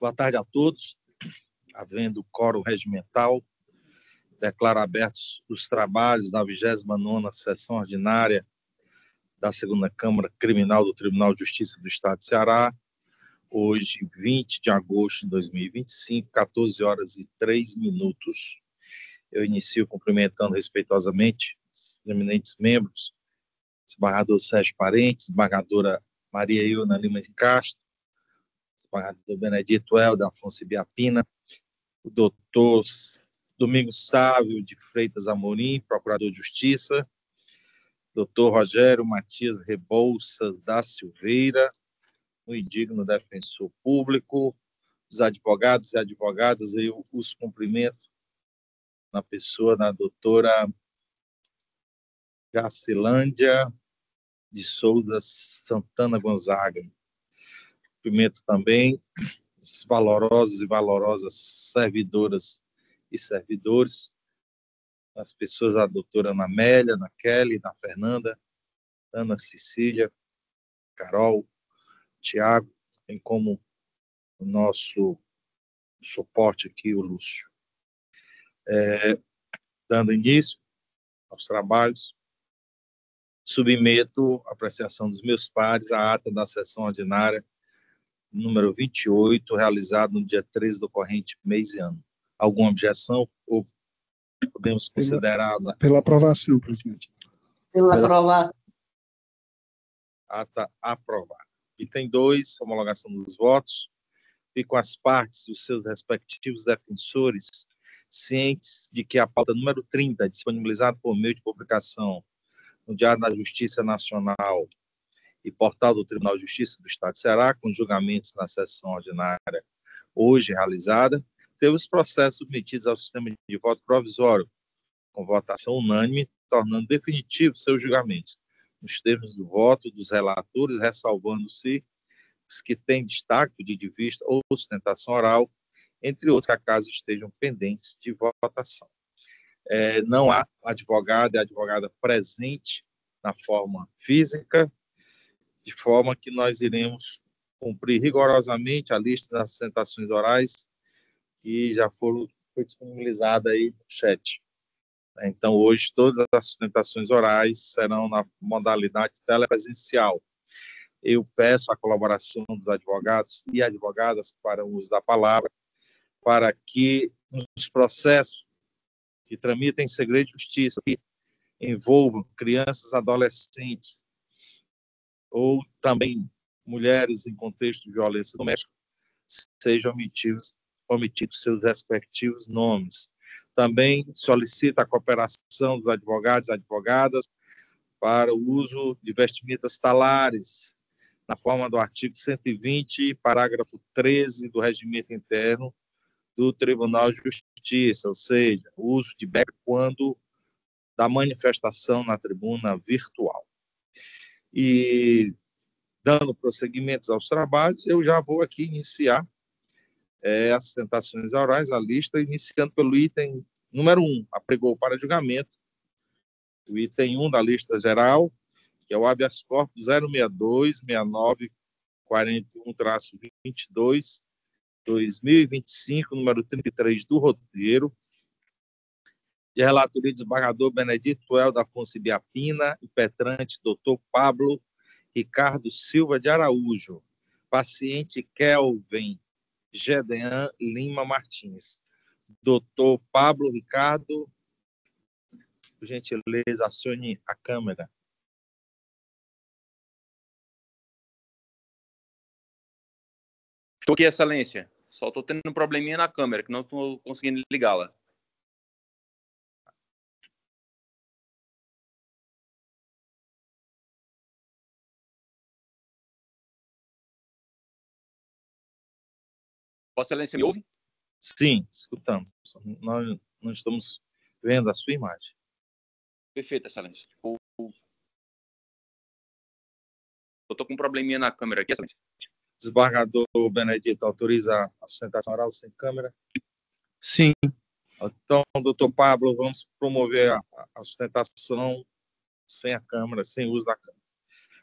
Boa tarde a todos. Havendo quórum regimental, declaro abertos os trabalhos da 29ª Sessão Ordinária da 2ª Câmara Criminal do Tribunal de Justiça do Estado de Ceará, hoje, 20 de agosto de 2025, 14h03. Eu inicio cumprimentando respeitosamente os eminentes membros, desembargador Sérgio Parentes, desembargadora Maria Ilna Lima de Castro, desembargador Benedito Helder Afonso Ibiapina, o doutor Domingos Sávio de Freitas Amorim, procurador de Justiça, doutor Rogério Matias Rebouças da Silveira, o indigno defensor público, os advogados e advogadas, eu os cumprimento na pessoa da doutora Gacilândia de Souza Santana Gonzaga. Cumprimento também os valorosos e valorosas servidoras e servidores, as pessoas da doutora Ana Amélia, Ana Kelly, Ana Fernanda, Ana Cecília, Carol, Tiago, bem como o nosso suporte aqui, o Lúcio. Dando início aos trabalhos, submeto a apreciação dos meus pares a ata da sessão ordinária número 28, realizado no dia 13 do corrente mês e ano. Alguma objeção ou podemos considerá-la? Pela aprovação, presidente. Pela aprovação. Ata aprovada. Item 2, homologação dos votos. Ficam as partes e os seus respectivos defensores cientes de que a pauta número 30, disponibilizada por meio de publicação no Diário da Justiça Nacional e portal do Tribunal de Justiça do Estado de Ceará, com julgamentos na sessão ordinária hoje realizada, teve os processos submetidos ao sistema de voto provisório, com votação unânime, tornando definitivos seus julgamentos, nos termos do voto dos relatores, ressalvando-se os que têm destaque de vista ou sustentação oral, entre outros que acaso estejam pendentes de votação. Não há advogado e advogada presente na forma física, de forma que nós iremos cumprir rigorosamente a lista das sustentações orais que já foi disponibilizada aí no chat. Então, hoje, todas as sustentações orais serão na modalidade telepresencial. Eu peço a colaboração dos advogados e advogadas para o uso da palavra, para que nos processos que tramitem em segredo de justiça, que envolvam crianças, adolescentes, ou também mulheres em contexto de violência doméstica, sejam omitidos seus respectivos nomes. Também solicita a cooperação dos advogados e advogadas para o uso de vestimentas talares, na forma do artigo 120, parágrafo 13 do Regimento Interno do Tribunal de Justiça, ou seja, o uso de beca quando da manifestação na tribuna virtual. E, dando prosseguimento aos trabalhos, eu já vou aqui iniciar as sustentações orais, a lista, iniciando pelo item número 1, apregou para julgamento, o item 1 da lista geral, que é o habeas corpus 062-6941-22, 2025, número 33 do roteiro, de relatoria do desembargador Benedito Helder Afonso Ibiapina, impetrante doutor Pablo Ricardo Silva de Araújo, paciente Kelvin Gedean Lima Martins. Doutor Pablo Ricardo, por gentileza, acione a câmera. Estou aqui, excelência. Só estou tendo um probleminha na câmera, que não estou conseguindo ligá-la. Vossa Excelência me ouve? Sim, escutamos. Nós não estamos vendo a sua imagem. Perfeito, Excelência. Eu estou com um probleminha na câmera aqui, Excelência. Desembargador Benedito, autoriza a sustentação oral sem câmera? Sim. Então, doutor Pablo, vamos promover a sustentação sem a câmera, sem uso da câmera.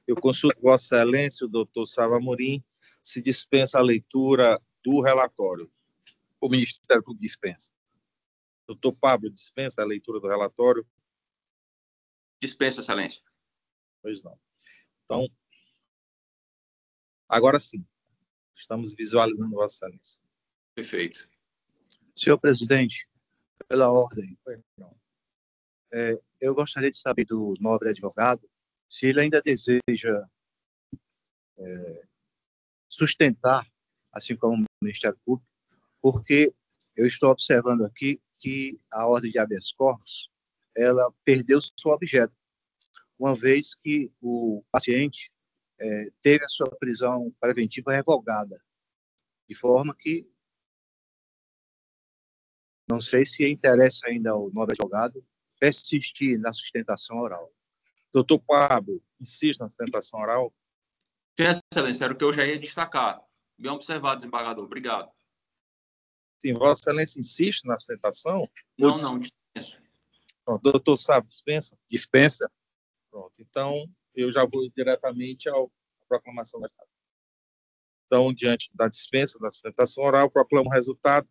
Eu consulto Vossa Excelência, o doutor Sávio Amorim, Se dispensa a leitura do relatório. O Ministério Público dispensa. Doutor Pablo, dispensa a leitura do relatório? Dispensa, excelência. Pois não. Então, agora sim, estamos visualizando Vossa Excelência. Perfeito. Senhor presidente, pela ordem, Pois não. eu gostaria de saber do nobre advogado se ele ainda deseja sustentar, assim como o Ministério Público, porque eu estou observando aqui que a ordem de habeas corpus, ela perdeu seu objeto, uma vez que o paciente teve a sua prisão preventiva revogada, de forma que não sei se interessa ainda ao nobre advogado persistir na sustentação oral. Doutor Pablo, insiste na sustentação oral? Sim, excelência, era o que eu já ia destacar. Bem observado, desembargador. Obrigado. Sim, Vossa Excelência insiste na sustentação? Não, não, dispenso. Pronto, doutor Sábio, dispensa? Dispensa. Pronto, então eu já vou diretamente à proclamação da Estado. Então, diante da dispensa da sustentação oral, proclamo o resultado.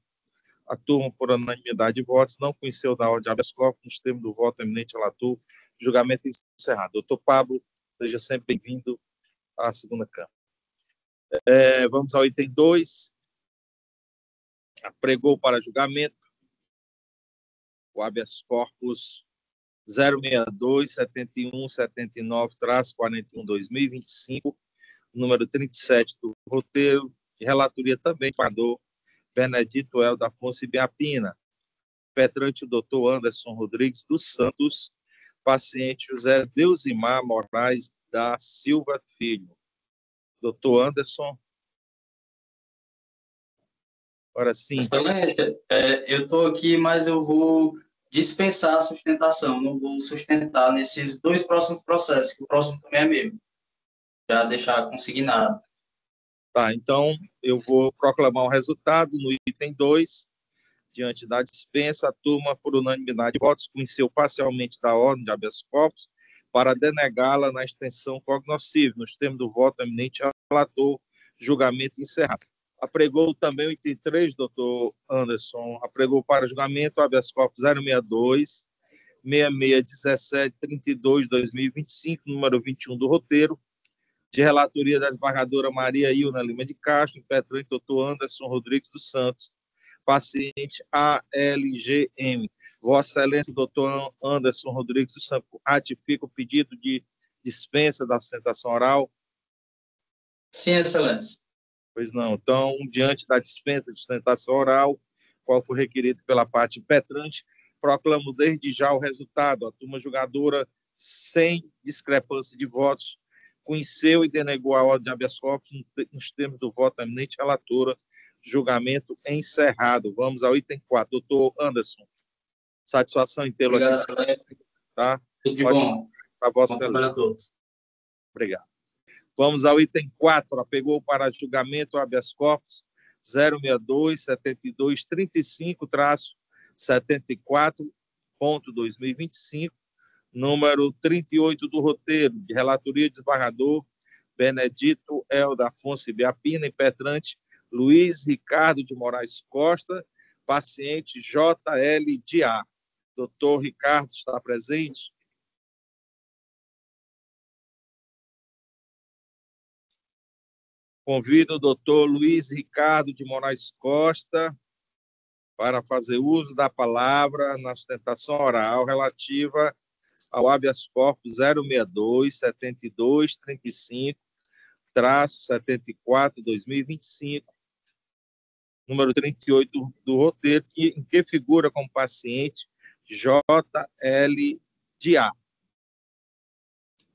A turma, por unanimidade de votos, não conheceu da ordem de habeas corpus, nos termos do voto eminente relator, julgamento encerrado. Doutor Pablo, seja sempre bem-vindo à segunda Câmara. Vamos ao item 2. Apregou para julgamento o habeas corpus 062-7179-41-2025, número 37 do roteiro, de relatoria também do desembargador Benedito L. da Afonso Ibiapina, petrante o doutor Anderson Rodrigues dos Santos, paciente José Deusimar Moraes da Silva Filho. Doutor Anderson. Agora sim. Excelência, eu estou aqui, mas eu vou dispensar a sustentação, não vou sustentar nesses dois próximos processos, que o próximo também é meu. Já deixar consignado. Tá, então eu vou proclamar o resultado no item 2. Diante da dispensa, a turma, por unanimidade de votos, conheceu parcialmente da ordem de habeas corpus para denegá-la na extensão cognoscível, nos termos do voto eminente relator, julgamento encerrado. Apregou também o item 3, doutor Anderson, apregou para julgamento o habeas corpus 062, 6617, 32, 2025, número 21 do roteiro, de relatoria da desembargadora Maria Ilna Lima de Castro, impetrante doutor Anderson Rodrigues dos Santos, paciente ALGM. Vossa Excelência, doutor Anderson Rodrigues dos Santos, ratifica o pedido de dispensa da sustentação oral? Sim, Excelência. Pois não. Então, diante da dispensa de sustentação oral, qual foi requerido pela parte impetrante, proclamo desde já o resultado. A turma julgadora, sem discrepância de votos, conheceu e denegou a ordem de habeas corpus nos termos do voto eminente relatora, julgamento encerrado. Vamos ao item 4. Doutor Anderson, satisfação em tê-lo aqui. Excelência. Tá? Tudo de Pode bom. para Vossa Bom trabalho a Excelência. todos. Obrigado. Vamos ao item 4. Apegou para julgamento habeas corpus 062-7235-74.2025, número 38 do roteiro, de relatoria de desembargador Benedito L. da Afonso Ibiapina, impetrante Luiz Ricardo de Moraes Costa, paciente JL de A. Doutor Ricardo está presente? Convido o doutor Luiz Ricardo de Moraes Costa para fazer uso da palavra na sustentação oral relativa ao habeas corpus 062-7235-74-2025, número 38 do roteiro, em que figura como paciente JL de A.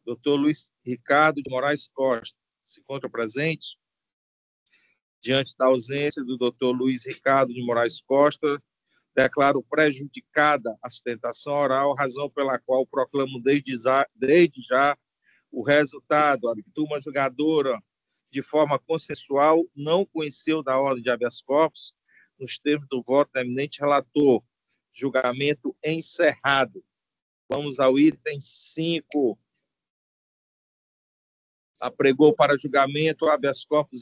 Doutor Luiz Ricardo de Moraes Costa, se encontra presente? Diante da ausência do doutor Luiz Ricardo de Moraes Costa, declaro prejudicada a sustentação oral, razão pela qual proclamo desde já o resultado. A turma julgadora, de forma consensual, não conheceu da ordem de habeas corpus, nos termos do voto da eminente relator. Julgamento encerrado. Vamos ao item 5. apregou para julgamento habeas corpus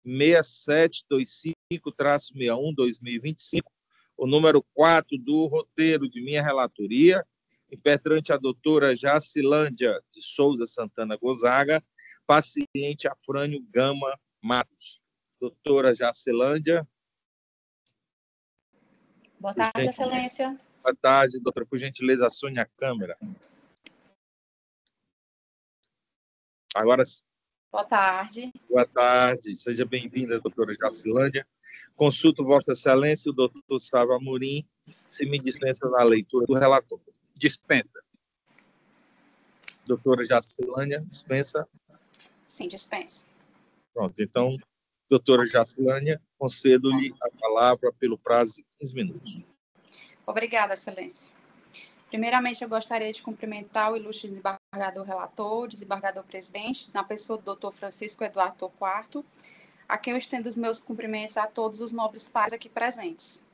062-6725-61-2025, o número 4 do roteiro de minha relatoria, impetrante a doutora Jacilândia de Souza Santana Gonzaga, paciente Afrânio Gama Matos. Doutora Jacilândia. Boa tarde, Excelência. Boa tarde, doutora. Por gentileza, acione a câmera. Agora sim. Boa tarde. Boa tarde. Seja bem-vinda, doutora Jacilândia. Consulto Vossa Excelência, o doutor Sávio Amorim, se me dispensa na leitura do relatório. Dispensa. Doutora Jacilândia, dispensa? Sim, dispensa. Pronto, então, doutora Jacilândia, concedo-lhe a palavra pelo prazo de 15 minutos. Obrigada, Excelência. Primeiramente, eu gostaria de cumprimentar o ilustre desembargador relator, desembargador presidente, na pessoa do doutor Francisco Eduardo Torquato, a quem eu estendo os meus cumprimentos a todos os nobres pares aqui presentes.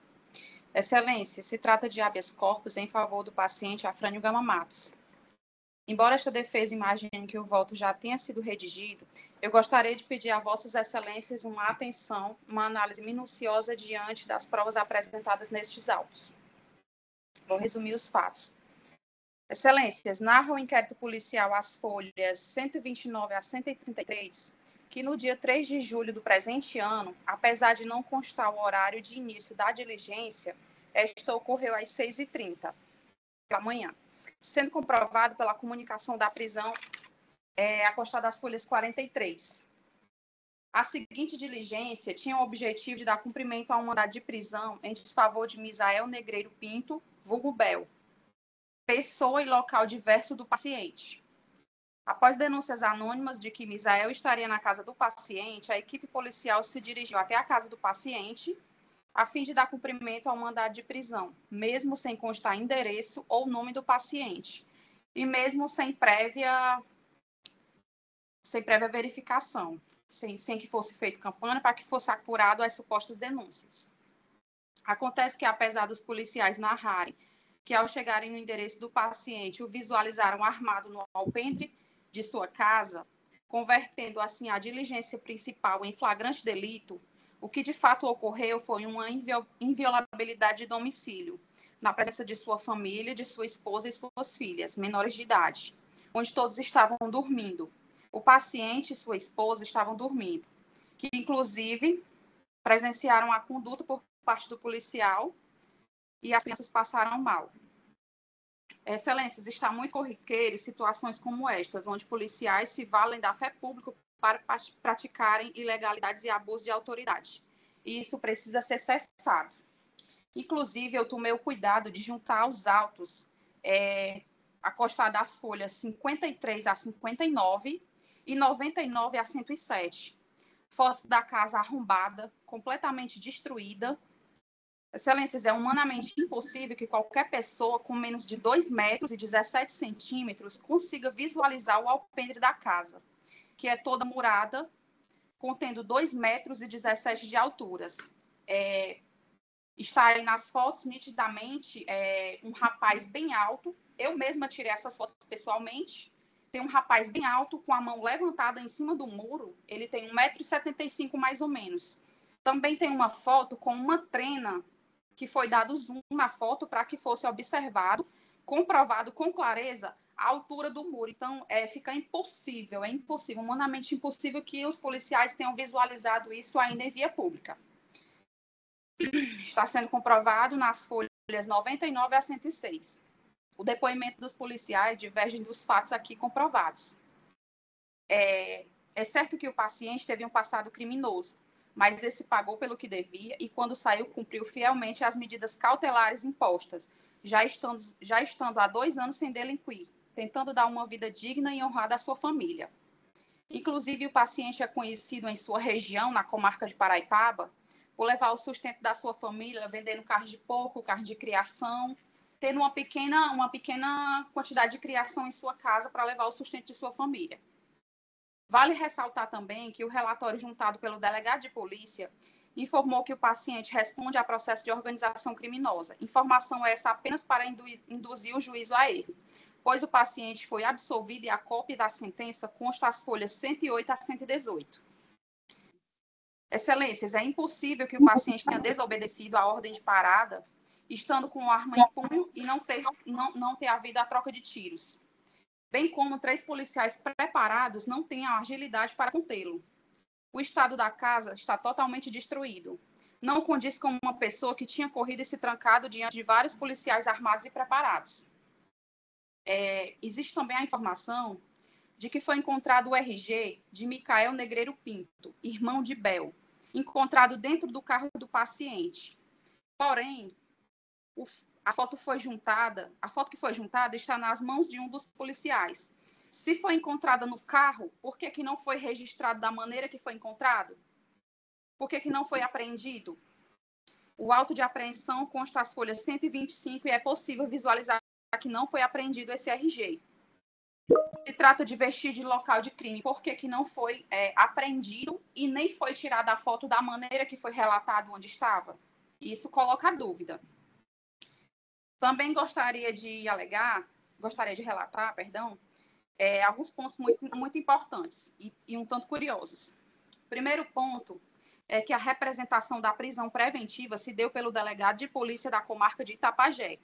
Excelência, se trata de habeas corpus em favor do paciente Afrânio Gama Matos. Embora esta defesa imagine que o voto já tenha sido redigido, eu gostaria de pedir a vossas excelências uma atenção, uma análise minuciosa diante das provas apresentadas nestes autos. Vou resumir os fatos. Excelências, narra o inquérito policial às folhas 129 a 133, que no dia 3 de julho do presente ano, apesar de não constar o horário de início da diligência, esta ocorreu às 6h30 da manhã, sendo comprovado pela comunicação da prisão acostada às folhas 43. A seguinte diligência tinha o objetivo de dar cumprimento a um mandado de prisão em desfavor de Misael Negreiro Pinto, vulgo Bel, pessoa e local diverso do paciente. Após denúncias anônimas de que Misael estaria na casa do paciente, a equipe policial se dirigiu até a casa do paciente a fim de dar cumprimento ao mandado de prisão, mesmo sem constar endereço ou nome do paciente, e mesmo sem prévia verificação, sem que fosse feita campanha para que fosse apurado as supostas denúncias. Acontece que, apesar dos policiais narrarem que, ao chegarem no endereço do paciente, o visualizaram armado no alpendre de sua casa, convertendo assim a diligência principal em flagrante delito, o que de fato ocorreu foi uma inviolabilidade de domicílio, na presença de sua família, de sua esposa e suas filhas, menores de idade, onde todos estavam dormindo. O paciente e sua esposa estavam dormindo, que inclusive presenciaram a conduta por parte do policial e as crianças passaram mal. Excelências, está muito corriqueiro situações como estas, onde policiais se valem da fé pública para praticarem ilegalidades e abuso de autoridade. E isso precisa ser cessado. Inclusive, eu tomei o cuidado de juntar aos autos acostados às folhas 53 a 59 e 99 a 107. Fotos da casa arrombada, completamente destruída. Excelências, é humanamente impossível que qualquer pessoa com menos de 2 metros e 17 centímetros consiga visualizar o alpendre da casa, que é toda murada, contendo 2 metros e 17 de alturas. Está aí nas fotos, nitidamente, um rapaz bem alto. Eu mesma tirei essas fotos pessoalmente. Tem um rapaz bem alto, com a mão levantada em cima do muro. Ele tem 1,75 m mais ou menos. Também tem uma foto com uma trena, que foi dado zoom na foto para que fosse observado, comprovado com clareza a altura do muro. Então, fica impossível, humanamente impossível que os policiais tenham visualizado isso ainda em via pública. Está sendo comprovado nas folhas 99 a 106. O depoimento dos policiais diverge dos fatos aqui comprovados. É certo que o paciente teve um passado criminoso, mas esse pagou pelo que devia e, quando saiu, cumpriu fielmente as medidas cautelares impostas, já estando há 2 anos sem delinquir, tentando dar uma vida digna e honrada à sua família. Inclusive, o paciente é conhecido em sua região, na comarca de Paraipaba, por levar o sustento da sua família, vendendo carne de porco, carne de criação, tendo uma pequena quantidade de criação em sua casa para levar o sustento de sua família. Vale ressaltar também que o relatório juntado pelo delegado de polícia informou que o paciente responde a processo de organização criminosa. Informação essa apenas para induzir o juízo a erro, pois o paciente foi absolvido e a cópia da sentença consta as folhas 108 a 118. Excelências, é impossível que o paciente tenha desobedecido a ordem de parada, estando com arma em punho e não ter havido a troca de tiros, bem como 3 policiais preparados não têm a agilidade para contê-lo. O estado da casa está totalmente destruído. Não condiz com uma pessoa que tinha corrido e se trancado diante de vários policiais armados e preparados. Existe também a informação de que foi encontrado o RG de Micael Negreiro Pinto, irmão de Bel, encontrado dentro do carro do paciente. Porém, a foto que foi juntada está nas mãos de um dos policiais. Se foi encontrada no carro, por que não foi registrado da maneira que foi encontrado? Por que não foi apreendido? O auto de apreensão consta as folhas 125 e é possível visualizar que não foi apreendido esse RG. Se trata de vestígio de local de crime, por que não foi apreendido e nem foi tirada a foto da maneira que foi relatado onde estava? Isso coloca a dúvida. Também gostaria de relatar, alguns pontos muito importantes e um tanto curiosos. Primeiro ponto é que a representação da prisão preventiva se deu pelo delegado de polícia da comarca de Itapajé.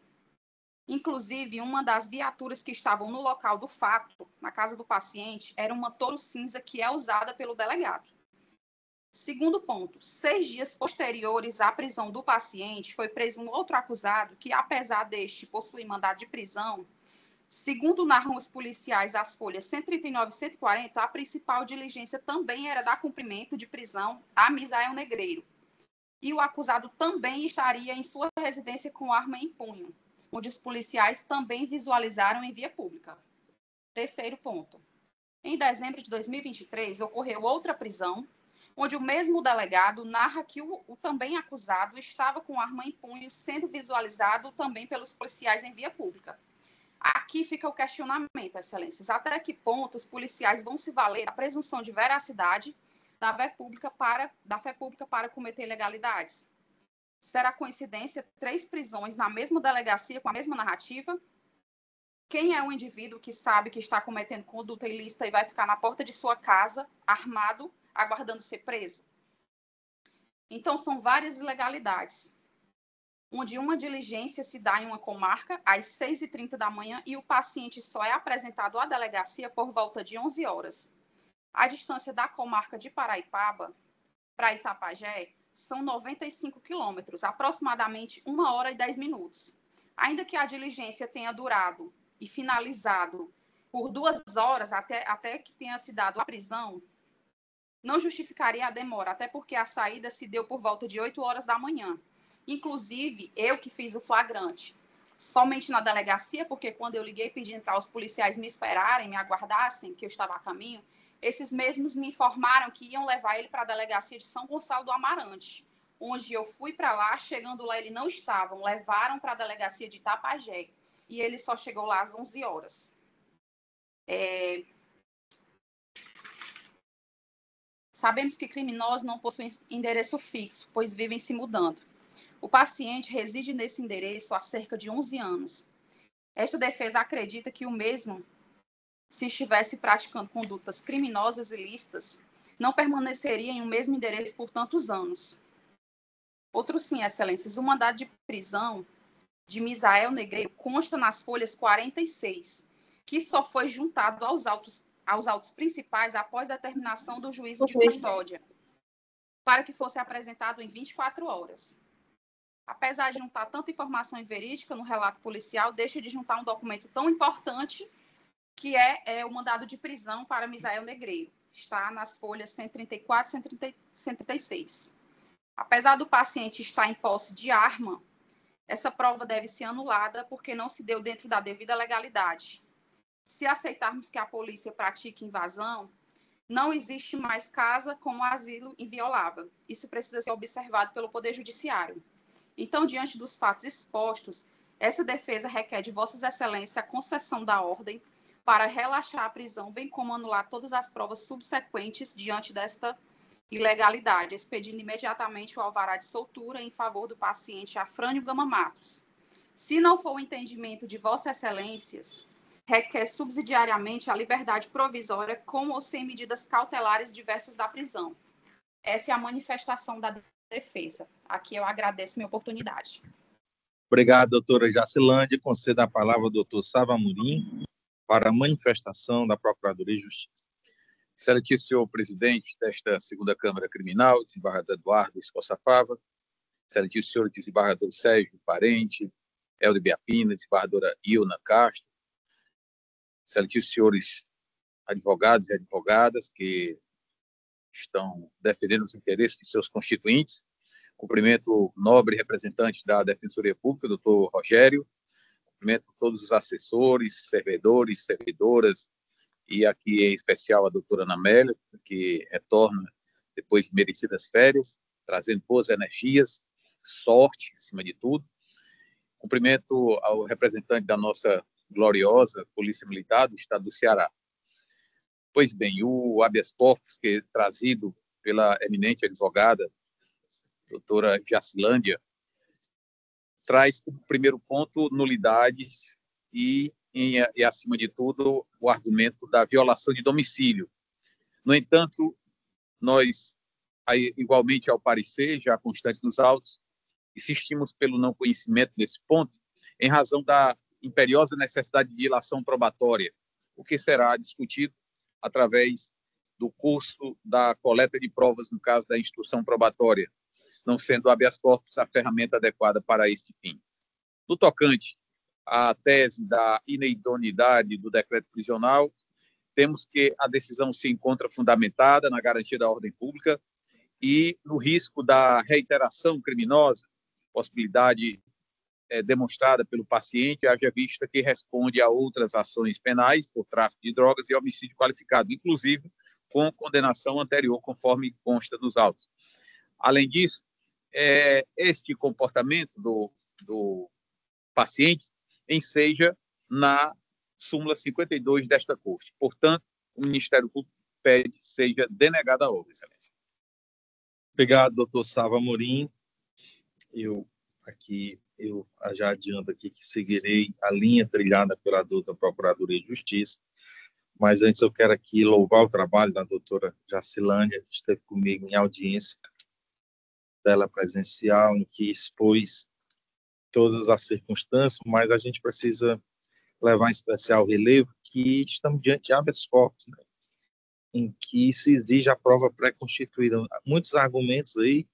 Inclusive, uma das viaturas que estavam no local do fato, na casa do paciente, era uma Toro cinza que é usada pelo delegado. Segundo ponto, 6 dias posteriores à prisão do paciente, foi preso um outro acusado que, apesar deste possuir mandado de prisão, segundo narram os policiais as folhas 139 e 140, a principal diligência também era dar cumprimento de prisão a Misael Negreiro. E o acusado também estaria em sua residência com arma em punho, onde os policiais também visualizaram em via pública. Terceiro ponto. Em dezembro de 2023, ocorreu outra prisão, onde o mesmo delegado narra que o também acusado estava com arma em punho, sendo visualizado também pelos policiais em via pública. Aqui fica o questionamento, excelências. Até que ponto os policiais vão se valer da presunção de veracidade da fé pública para cometer ilegalidades? Será coincidência 3 prisões na mesma delegacia com a mesma narrativa? Quem é o indivíduo que sabe que está cometendo conduta ilícita e vai ficar na porta de sua casa, armado, aguardando ser preso? Então, são várias ilegalidades, onde uma diligência se dá em uma comarca às 6h30 da manhã e o paciente só é apresentado à delegacia por volta de 11 horas. A distância da comarca de Paraipaba para Itapajé são 95 quilômetros, aproximadamente 1 hora e 10 minutos. Ainda que a diligência tenha durado e finalizado por 2 horas até que tenha se dado a prisão, não justificaria a demora, até porque a saída se deu por volta de 8 horas da manhã. Inclusive, eu que fiz o flagrante somente na delegacia, porque quando eu liguei pedindo para os policiais me esperarem, me aguardassem, que eu estava a caminho, esses mesmos me informaram que iam levar ele para a delegacia de São Gonçalo do Amarante, onde eu fui para lá, chegando lá ele não estava, levaram para a delegacia de Itapajé, e ele só chegou lá às 11 horas. Sabemos que criminosos não possuem endereço fixo, pois vivem se mudando. O paciente reside nesse endereço há cerca de 11 anos. Esta defesa acredita que o mesmo, se estivesse praticando condutas criminosas ilícitas, não permaneceria em um mesmo endereço por tantos anos. Outro sim, excelências, o mandado de prisão de Misael Negreiro consta nas folhas 46, que só foi juntado aos autos principais após a determinação do juízo de custódia, para que fosse apresentado em 24 horas. Apesar de juntar tanta informação inverídica no relato policial, deixa de juntar um documento tão importante que é o mandado de prisão para Misael Negreiro. Está nas folhas 134 e 136. Apesar do paciente estar em posse de arma, essa prova deve ser anulada porque não se deu dentro da devida legalidade. Se aceitarmos que a polícia pratique invasão, não existe mais casa como asilo inviolável. Isso precisa ser observado pelo Poder Judiciário. Então, diante dos fatos expostos, essa defesa requer de Vossas Excelências a concessão da ordem para relaxar a prisão, bem como anular todas as provas subsequentes diante desta ilegalidade, expedindo imediatamente o alvará de soltura em favor do paciente Afrânio Gama Matos. Se não for o entendimento de Vossas Excelências, requer subsidiariamente a liberdade provisória com ou sem medidas cautelares diversas da prisão. Essa é a manifestação da defesa. Aqui eu agradeço minha oportunidade. Obrigado, doutora Jacilândia. Concedo a palavra ao doutor Sava Amorim para a manifestação da Procuradoria de Justiça. Excelentíssimo senhor presidente desta segunda Câmara Criminal, desembargador Eduardo Escoça Fava, excelentíssimo senhor desembargador Sérgio Parente, Helder Biapina, desembargadora Ilna Castro, excelentíssimos senhores advogados e advogadas que estão defendendo os interesses de seus constituintes. Cumprimento o nobre representante da Defensoria Pública, doutor Rogério. Cumprimento todos os assessores, servidores, servidoras, e aqui em especial a doutora Ana Amélia, que retorna depois de merecidas férias, trazendo boas energias, sorte, acima de tudo. Cumprimento ao representante da nossa gloriosa Polícia Militar do Estado do Ceará. Pois bem, o habeas corpus, que é trazido pela eminente advogada, doutora Jacilândia, traz como primeiro ponto nulidades e, acima de tudo, o argumento da violação de domicílio. No entanto, nós, igualmente ao parecer, já constante nos autos, insistimos pelo não conhecimento desse ponto, em razão da imperiosa necessidade de dilação probatória, o que será discutido através do curso da coleta de provas, no caso da instrução probatória, não sendo o habeas corpus a ferramenta adequada para este fim. No tocante à tese da inidoneidade do decreto prisional, temos que a decisão se encontra fundamentada na garantia da ordem pública e no risco da reiteração criminosa, possibilidade demonstrada pelo paciente, haja vista que responde a outras ações penais por tráfico de drogas e homicídio qualificado, inclusive com condenação anterior, conforme consta nos autos. Além disso, este comportamento do paciente enseja na súmula 52 desta Corte. Portanto, o Ministério Público pede que seja denegada a ordem, excelência. Obrigado, doutor Sava Amorim. Eu já adianto aqui que seguirei a linha trilhada pela doutora Procuradoria de Justiça, mas antes eu quero aqui louvar o trabalho da doutora Jacilândia, que esteve comigo em audiência dela presencial, em que expôs todas as circunstâncias, mas a gente precisa levar em especial relevo que estamos diante de habeas corpus, né, em que se exige a prova pré-constituída. Muitos argumentos aí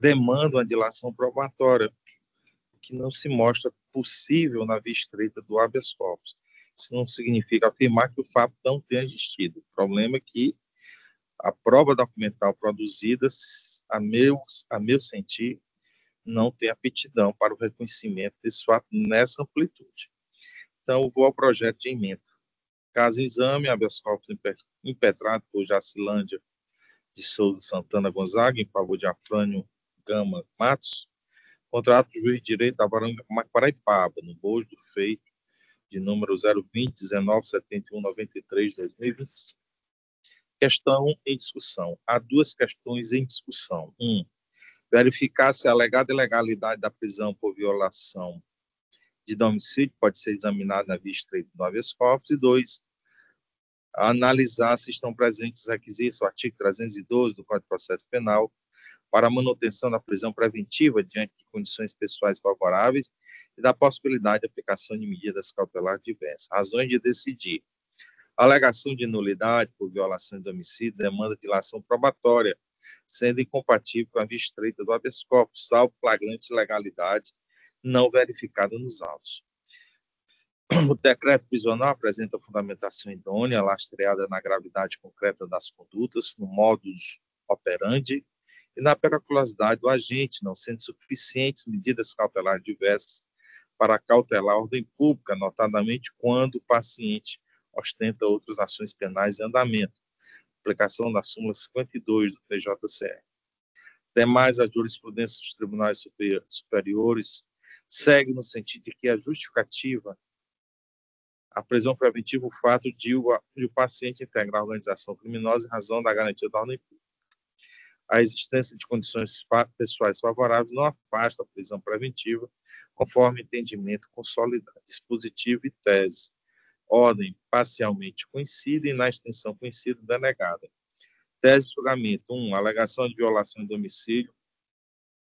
demandam a dilação probatória, que não se mostra possível na via estreita do habeas corpus. Isso não significa afirmar que o fato não tenha existido. O problema é que a prova documental produzida, a meu sentir, não tem aptidão para o reconhecimento desse fato nessa amplitude. Então, eu vou ao projeto de emenda. Caso exame, habeas corpus impetrado por Jacilândia de Souza Santana Gonzaga, em favor de Afrânio Gama Matos, contrato do juiz de direito da Barão Paraipaba, no bojo do feito de número 020-1971-93-2025. Questão em discussão. Há duas questões em discussão. Verificar se a alegada ilegalidade da prisão por violação de domicílio pode ser examinada na via estreita do habeas corpus. E 2, analisar se estão presentes os requisitos do artigo 312 do Código de Processo Penal para a manutenção da prisão preventiva diante de condições pessoais favoráveis e da possibilidade de aplicação de medidas cautelares diversas. Razões de decidir. A alegação de nulidade por violação de domicílio demanda dilação probatória, sendo incompatível com a via estreita do habeas corpus, salvo flagrante ilegalidade não verificada nos autos. O decreto prisional apresenta fundamentação idônea, lastreada na gravidade concreta das condutas, no modus operandi e na periculosidade do agente, não sendo suficientes medidas cautelares diversas para cautelar a ordem pública, notadamente quando o paciente ostenta outras ações penais em andamento. Aplicação da súmula 52 do TJCR. Demais, a jurisprudência dos tribunais superiores segue no sentido de que a justificativa, a prisão preventiva, o fato de o paciente integrar a organização criminosa em razão da garantia da ordem pública. A existência de condições pessoais favoráveis não afasta a prisão preventiva, conforme entendimento consolidado, dispositivo e tese. Ordem parcialmente conhecida e, na extensão conhecida, denegada. Tese de julgamento. 1. Alegação de violação de domicílio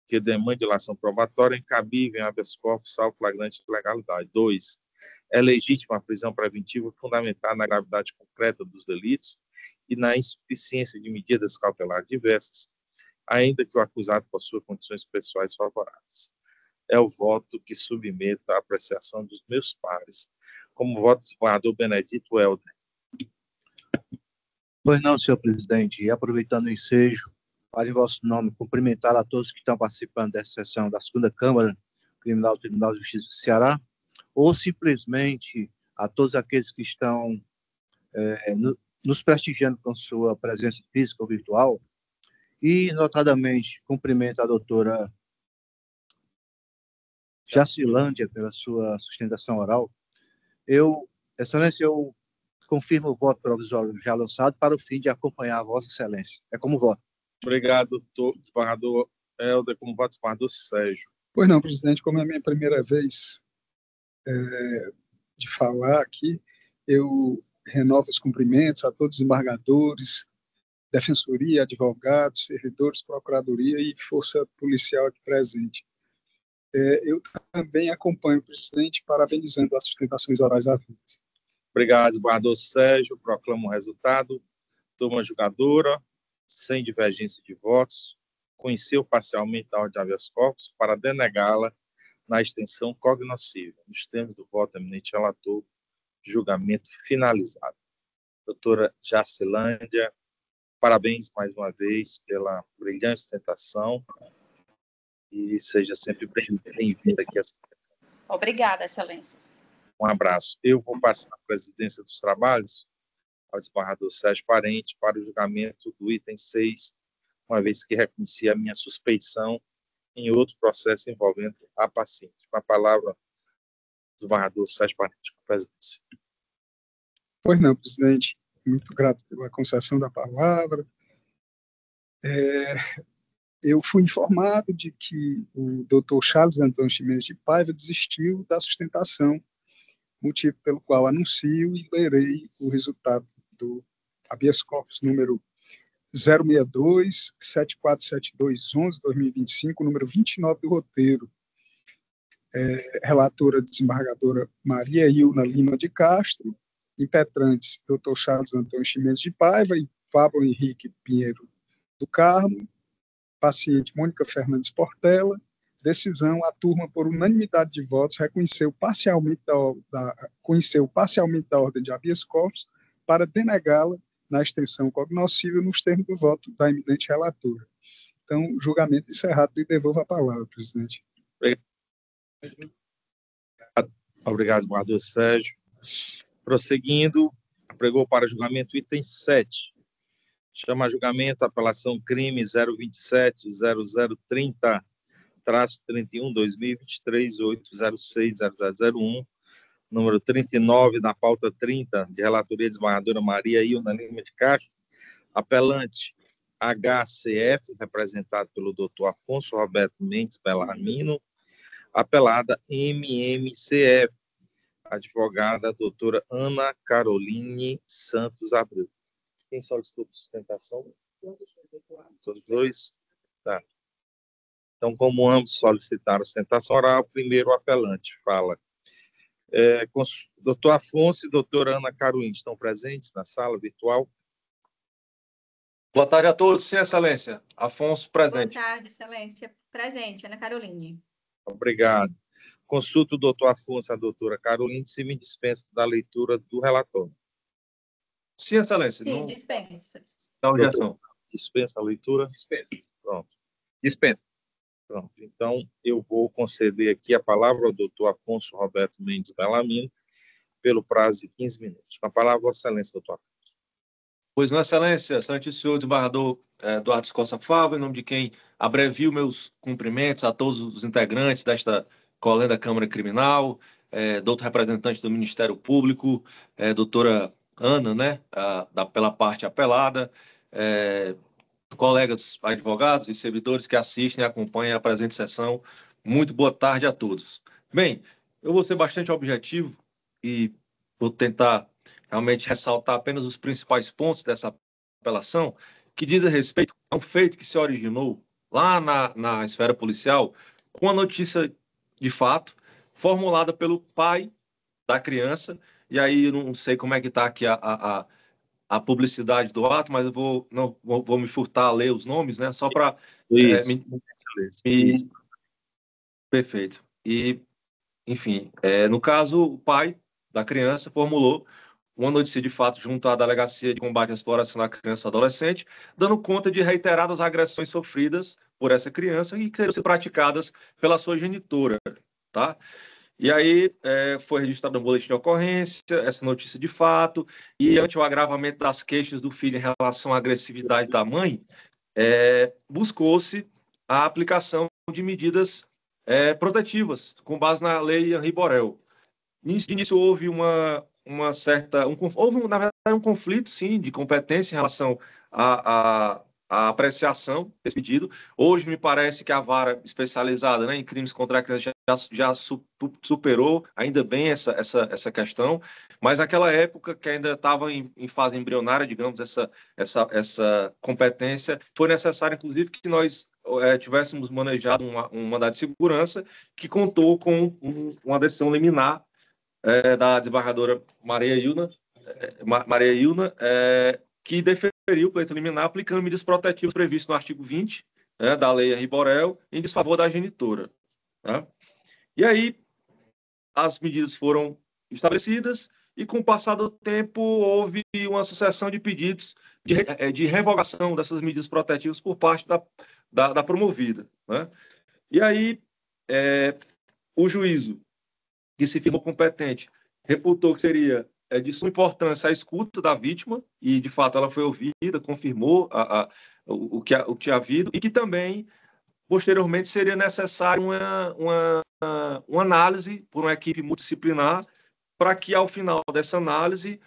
que demande dilação probatória incabível em habeas corpus, salvo flagrante de ilegalidade. 2. É legítima a prisão preventiva fundamentada na gravidade concreta dos delitos e na insuficiência de medidas cautelares diversas, ainda que o acusado possua condições pessoais favoráveis. É o voto que submeto à apreciação dos meus pares, como voto do desembargador Benedito Helder. Pois não, senhor presidente, e aproveitando o ensejo, para em vosso nome cumprimentar a todos que estão participando dessa sessão da segunda Câmara Criminal do Tribunal de Justiça do Ceará, ou simplesmente a todos aqueles que estão nos prestigiando com sua presença física ou virtual, e, notadamente, cumprimento a doutora Jacilândia pela sua sustentação oral. Excelência, eu confirmo o voto provisório já lançado para o fim de acompanhar a Vossa Excelência. É como voto. Obrigado, doutor desembargador Helder, como voto desembargador Sérgio. Pois não, presidente, como é a minha primeira vez de falar aqui, eu renovo os cumprimentos a todos os desembargadores, defensoria, advogados, servidores, procuradoria e força policial aqui presente. Eu também acompanho o presidente, parabenizando as sustentações orais havidas. Obrigado, desembargador Sérgio. Proclamo o resultado. Turma julgadora, sem divergência de votos, conheceu parcialmente a ordem de habeas corpus para denegá-la na extensão cognoscível. Nos termos do voto eminente relator, julgamento finalizado. Doutora Jacilândia, parabéns mais uma vez pela brilhante sustentação e seja sempre bem-vinda aqui. Obrigada, excelências. Um abraço. Eu vou passar a presidência dos trabalhos ao desembargador Sérgio Parente para o julgamento do item 6, uma vez que reconheci a minha suspeição em outro processo envolvendo a paciente. Com a palavra, o desembargador Sérgio Parente, com a presidência. Pois não, presidente. Muito grato pela concessão da palavra. Eu fui informado de que o doutor Charles Antônio Ximenes de Paiva desistiu da sustentação, motivo pelo qual anuncio e lerei o resultado do habeas corpus número 062-7472-11-2025, número 29 do roteiro. Relatora desembargadora Maria Ilna Lima de Castro, impetrantes Dr. Charles Antônio Ximenes de Paiva e Pablo Henrique Pinheiro do Carmo, paciente Mônica Fernandes Portela. Decisão: a turma, por unanimidade de votos, reconheceu parcialmente da ordem de habeas corpus para denegá-la na extensão cognoscível nos termos do voto da eminente relatora. Então, julgamento encerrado, e devolvo a palavra, presidente. Obrigado, desembargador Sérgio. Prosseguindo, apregou para julgamento item 7. Chama a julgamento a apelação crime 027-0030-31-2023-806-0001, número 39, da pauta 30, de relatoria desembargadora Maria Ilna Lima de Castro, apelante HCF, representado pelo doutor Afonso Roberto Mendes Bellarmino, apelada MMCF, advogada doutora Ana Caroline Santos Abreu. Quem solicitou sustentação? Todos dois? Tá. Então, como ambos solicitaram sustentação oral, primeiro o apelante fala. Doutor Afonso e doutora Ana Caroline estão presentes na sala virtual? Boa tarde a todos, sim, excelência. Afonso, presente. Boa tarde, excelência. Presente, Ana Caroline. Obrigado. Consulto o doutor Afonso e a doutora Caroline, se me dispensa da leitura do relatório. Sim, excelência. Sim, dispensa. Da objeção. Dispensa a leitura? Dispensa. Pronto. Dispensa. Pronto. Então, eu vou conceder aqui a palavra ao doutor Afonso Roberto Mendes Bellarmino, pelo prazo de 15 minutos. Com a palavra, Vossa Excelência, doutor Afonso. Pois não, excelência, excelente senhor desembargador Eduardo Escossa Fava, em nome de quem abrevio meus cumprimentos a todos os integrantes desta colenda Câmara Criminal, doutor representante do Ministério Público, doutora Ana, né, pela parte apelada, colegas advogados e servidores que assistem e acompanham a presente sessão. Muito boa tarde a todos. Bem, eu vou ser bastante objetivo e vou tentar realmente ressaltar apenas os principais pontos dessa apelação, que diz a respeito a um feito que se originou lá na esfera policial, com a notícia de fato formulada pelo pai da criança, e aí eu não sei como é que está aqui a publicidade do ato, mas eu vou me furtar a ler os nomes, né? Só para Isso. Perfeito. E, enfim, no caso, o pai da criança formulou uma notícia de fato junto à Delegacia de Combate à Exploração da Criança e Adolescente, dando conta de reiteradas agressões sofridas por essa criança e que seriam sido praticadas pela sua genitora, tá? E aí foi registrado um boletim de ocorrência, essa notícia de fato, e ante o agravamento das queixas do filho em relação à agressividade da mãe, buscou-se a aplicação de medidas protetivas, com base na lei Henri Borel. De início houve na verdade, um conflito, sim, de competência em relação à apreciação desse pedido. Hoje, me parece que a vara especializada, né, em crimes contra a criança já superou, ainda bem, essa questão, mas naquela época, que ainda estava em fase embrionária, digamos, essa competência, foi necessário, inclusive, que nós tivéssemos manejado um mandado de segurança que contou com uma decisão liminar da desembargadora Maria Ilna, que deferiu o pleito liminar aplicando medidas protetivas previstas no artigo 20 da Lei Henri Borel em desfavor da genitora. Né? E aí as medidas foram estabelecidas e, com o passar do tempo, houve uma sucessão de pedidos de revogação dessas medidas protetivas por parte da promovida. Né? E aí o juízo, que se firmou competente, reputou que seria de suma importância a escuta da vítima, e, de fato, ela foi ouvida, confirmou o que tinha havido, e que também, posteriormente, seria necessário uma análise por uma equipe multidisciplinar para que, ao final dessa análise,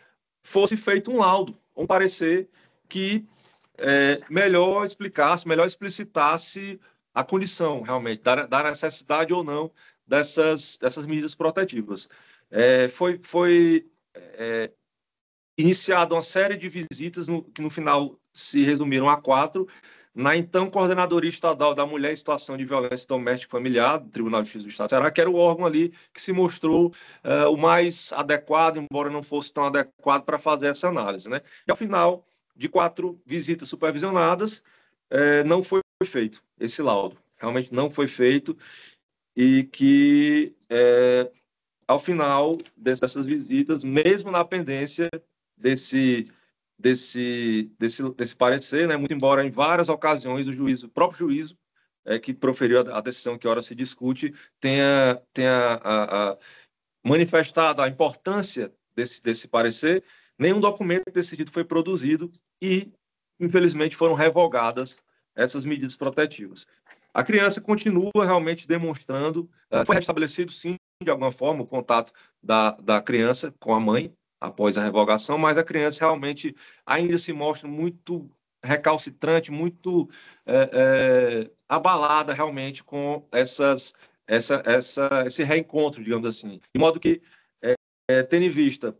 fosse feito um laudo, um parecer que melhor explicasse, melhor explicitasse a condição, realmente, da necessidade ou não dessas medidas protetivas. Foi iniciada uma série de visitas que no final se resumiram a 4, na então Coordenadoria Estadual da Mulher em Situação de Violência Doméstica e Familiar, do Tribunal de Justiça do Estado do Ceará, que era o órgão ali que se mostrou o mais adequado, embora não fosse tão adequado para fazer essa análise. Né? E, ao final de 4 visitas supervisionadas, não foi feito esse laudo. Realmente não foi feito, e que, ao final dessas visitas, mesmo na pendência desse parecer, né, muito embora em várias ocasiões o próprio juízo que proferiu a decisão que ora se discute tenha manifestado a importância desse parecer, nenhum documento decidido foi produzido e, infelizmente, foram revogadas essas medidas protetivas. A criança continua realmente demonstrando, foi restabelecido, sim, de alguma forma, o contato da criança com a mãe após a revogação, mas a criança realmente ainda se mostra muito recalcitrante, muito abalada realmente com esse reencontro, digamos assim. De modo que, tendo em vista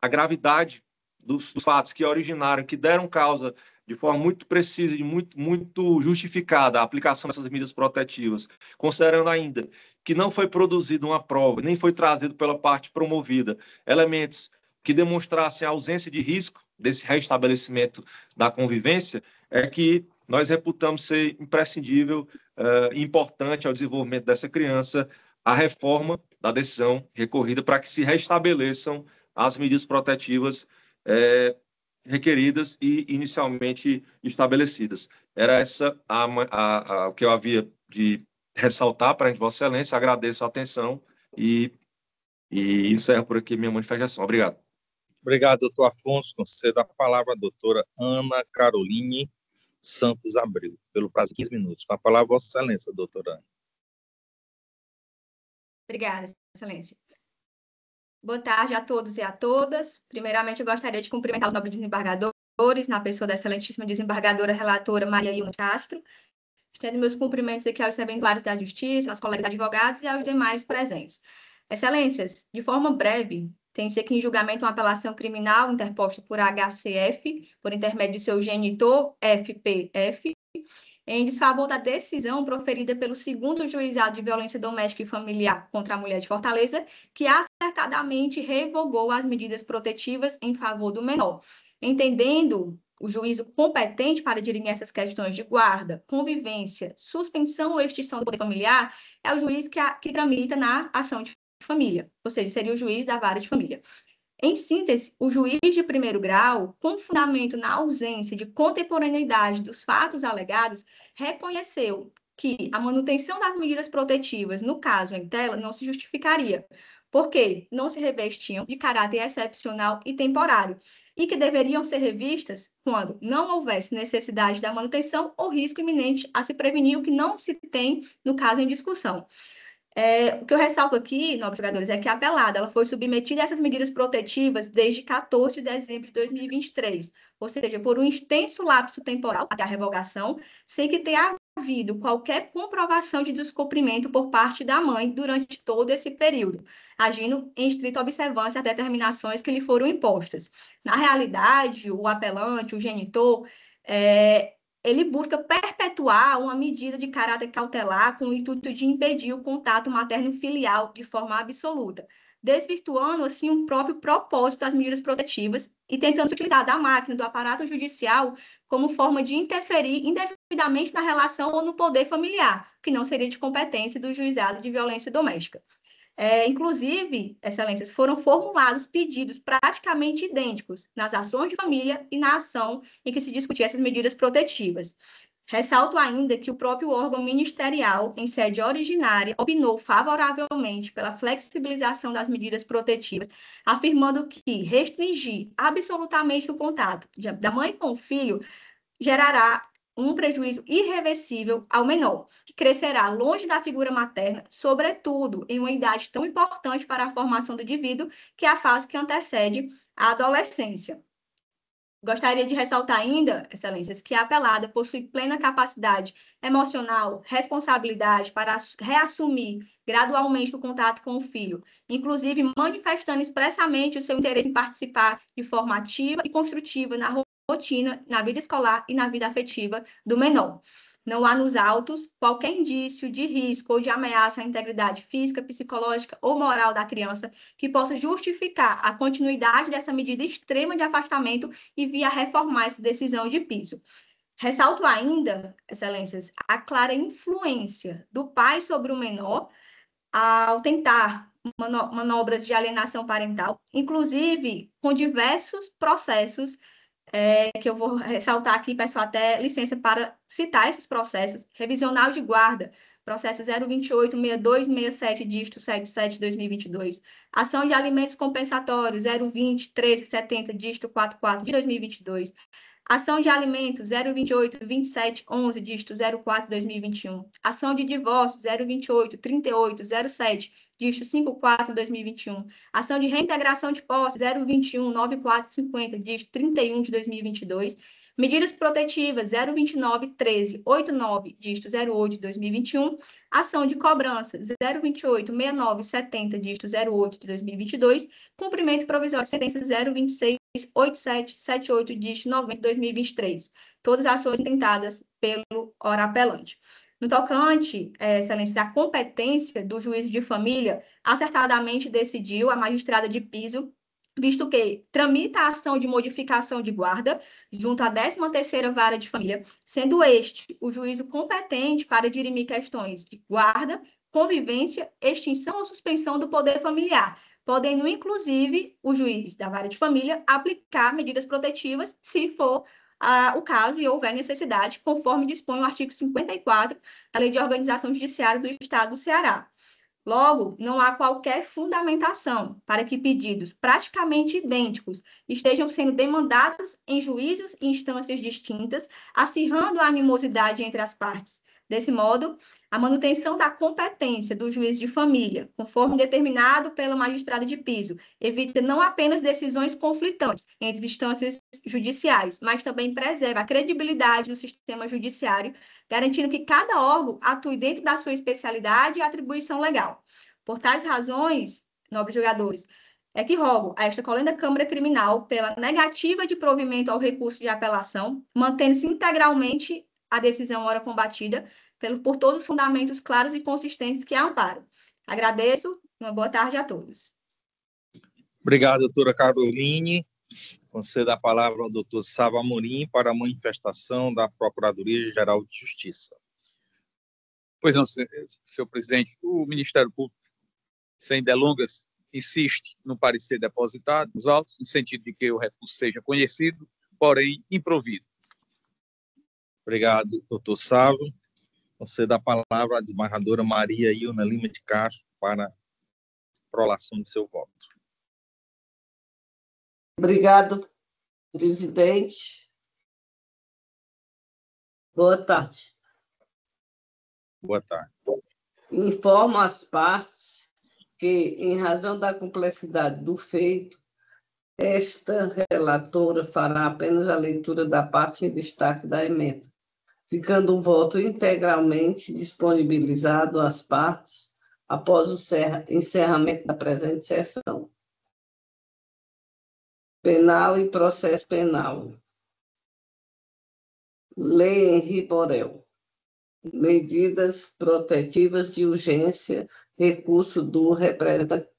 a gravidade dos fatos que originaram, que deram causa de forma muito precisa e muito justificada a aplicação dessas medidas protetivas, considerando ainda que não foi produzida uma prova, nem foi trazido pela parte promovida elementos que demonstrassem a ausência de risco desse restabelecimento da convivência, é que nós reputamos ser imprescindível e importante ao desenvolvimento dessa criança a reforma da decisão recorrida para que se restabeleçam as medidas protetivas requeridas e inicialmente estabelecidas. Era essa o que eu havia de ressaltar para a Vossa Excelência. Agradeço a atenção e encerro por aqui minha manifestação. Obrigado. Obrigado, doutor Afonso. Concedo a palavra à doutora Ana Caroline Santos Abreu, pelo prazo de 15 minutos. Com a palavra, Vossa Excelência, doutora Ana. Obrigada, Excelência. Boa tarde a todos e a todas. Primeiramente, eu gostaria de cumprimentar o nobre desembargador na pessoa da excelentíssima desembargadora relatora Maria Ilma Castro. Estendo meus cumprimentos aqui aos servidores da Justiça, aos colegas advogados e aos demais presentes. Excelências, de forma breve, tem-se aqui em julgamento uma apelação criminal interposta por HCF, por intermédio de seu genitor, FPF, em desfavor da decisão proferida pelo 2º Juizado de Violência Doméstica e Familiar contra a Mulher de Fortaleza, que acertadamente revogou as medidas protetivas em favor do menor, entendendo o juízo competente para dirimir essas questões de guarda, convivência, suspensão ou extinção do poder familiar, é o juiz que tramita na ação de família, ou seja, seria o juiz da vara de família. Em síntese, o juiz de primeiro grau, com fundamento na ausência de contemporaneidade dos fatos alegados, reconheceu que a manutenção das medidas protetivas, no caso em tela, não se justificaria, porque não se revestiam de caráter excepcional e temporário, e que deveriam ser revistas quando não houvesse necessidade da manutenção ou risco iminente a se prevenir, o que não se tem no caso em discussão. O que eu ressalto aqui, nobres jogadores, é que a apelada ela foi submetida a essas medidas protetivas desde 14 de dezembro de 2023, ou seja, por um extenso lapso temporal até a revogação, sem que tenha havido qualquer comprovação de descumprimento por parte da mãe durante todo esse período, agindo em estrita observância às determinações que lhe foram impostas. Na realidade, o apelante, o genitor, ele busca perpetuar uma medida de caráter cautelar com o intuito de impedir o contato materno-filial de forma absoluta, desvirtuando, assim, o próprio propósito das medidas protetivas e tentando se utilizar da máquina, do aparato judicial, como forma de interferir indevidamente na relação ou no poder familiar, que não seria de competência do juizado de violência doméstica. Inclusive, excelências, foram formulados pedidos praticamente idênticos nas ações de família e na ação em que se discutia essas medidas protetivas. Ressalto ainda que o próprio órgão ministerial, em sede originária, opinou favoravelmente pela flexibilização das medidas protetivas, afirmando que restringir absolutamente o contato da mãe com o filho gerará um prejuízo irreversível ao menor, que crescerá longe da figura materna, sobretudo em uma idade tão importante para a formação do indivíduo, que é a fase que antecede a adolescência. Gostaria de ressaltar ainda, excelências, que a apelada possui plena capacidade emocional, responsabilidade para reassumir gradualmente o contato com o filho, inclusive manifestando expressamente o seu interesse em participar de forma ativa e construtiva na rotina, na vida escolar e na vida afetiva do menor. Não há nos autos qualquer indício de risco ou de ameaça à integridade física, psicológica ou moral da criança que possa justificar a continuidade dessa medida extrema de afastamento e via reformar essa decisão de piso. Ressalto ainda, excelências, a clara influência do pai sobre o menor ao tentar manobras de alienação parental, inclusive com diversos processos que eu vou ressaltar aqui, peço até licença para citar esses processos. Revisional de guarda, processo 028-6267, dígito 77-2022. Ação de alimentos compensatórios, 020-1370, dígito 44, de 2022. Ação de alimentos, 028-2711, dígito 04-2021. Ação de divórcio, 028-3807, dígito 54-2021. Ação de reintegração de posse, 021-9450, dígito 31 de 2022. Medidas protetivas, 029-1389, dígito 08 de 2021. Ação de cobrança, 028-6970, dígito 08 de 2022. Cumprimento provisório de sentença 026-8778, dígito 90 de 2023. Todas as ações intentadas pelo ora apelante. No tocante, excelência, à competência do juízo de família, acertadamente decidiu a magistrada de piso, visto que tramita a ação de modificação de guarda junto à 13ª Vara de Família, sendo este o juízo competente para dirimir questões de guarda, convivência, extinção ou suspensão do poder familiar, podendo, inclusive, o juiz da Vara de Família aplicar medidas protetivas, se for o caso e houver necessidade, conforme dispõe o artigo 54 da Lei de Organização Judiciária do Estado do Ceará. Logo, não há qualquer fundamentação para que pedidos praticamente idênticos estejam sendo demandados em juízos e instâncias distintas, acirrando a animosidade entre as partes. Desse modo, a manutenção da competência do juiz de família, conforme determinado pela magistrada de piso, evita não apenas decisões conflitantes entre instâncias judiciais, mas também preserva a credibilidade do sistema judiciário, garantindo que cada órgão atue dentro da sua especialidade e atribuição legal. Por tais razões, nobres julgadores, é que rogo a esta colenda Câmara Criminal pela negativa de provimento ao recurso de apelação, mantendo-se integralmente a decisão ora combatida por todos os fundamentos claros e consistentes que a amparam. Agradeço, uma boa tarde a todos. Obrigado, doutora Caroline. Concedo a palavra ao doutor Sávio Amorim para a manifestação da Procuradoria-Geral de Justiça. Pois não, senhor presidente, o Ministério Público, sem delongas, insiste no parecer depositado nos autos, no sentido de que o recurso seja conhecido, porém improvido. Obrigado, doutor Sávio. Concedo a palavra à desembargadora Maria Ilna Lima de Castro para a prolação de seu voto. Obrigado, presidente. Boa tarde. Boa tarde. Informo as partes que, em razão da complexidade do feito, esta relatora fará apenas a leitura da parte em destaque da emenda, ficando o voto integralmente disponibilizado às partes após o encerramento da presente sessão. Penal e processo penal. Lei Henri Borel. Medidas protetivas de urgência, recurso do representante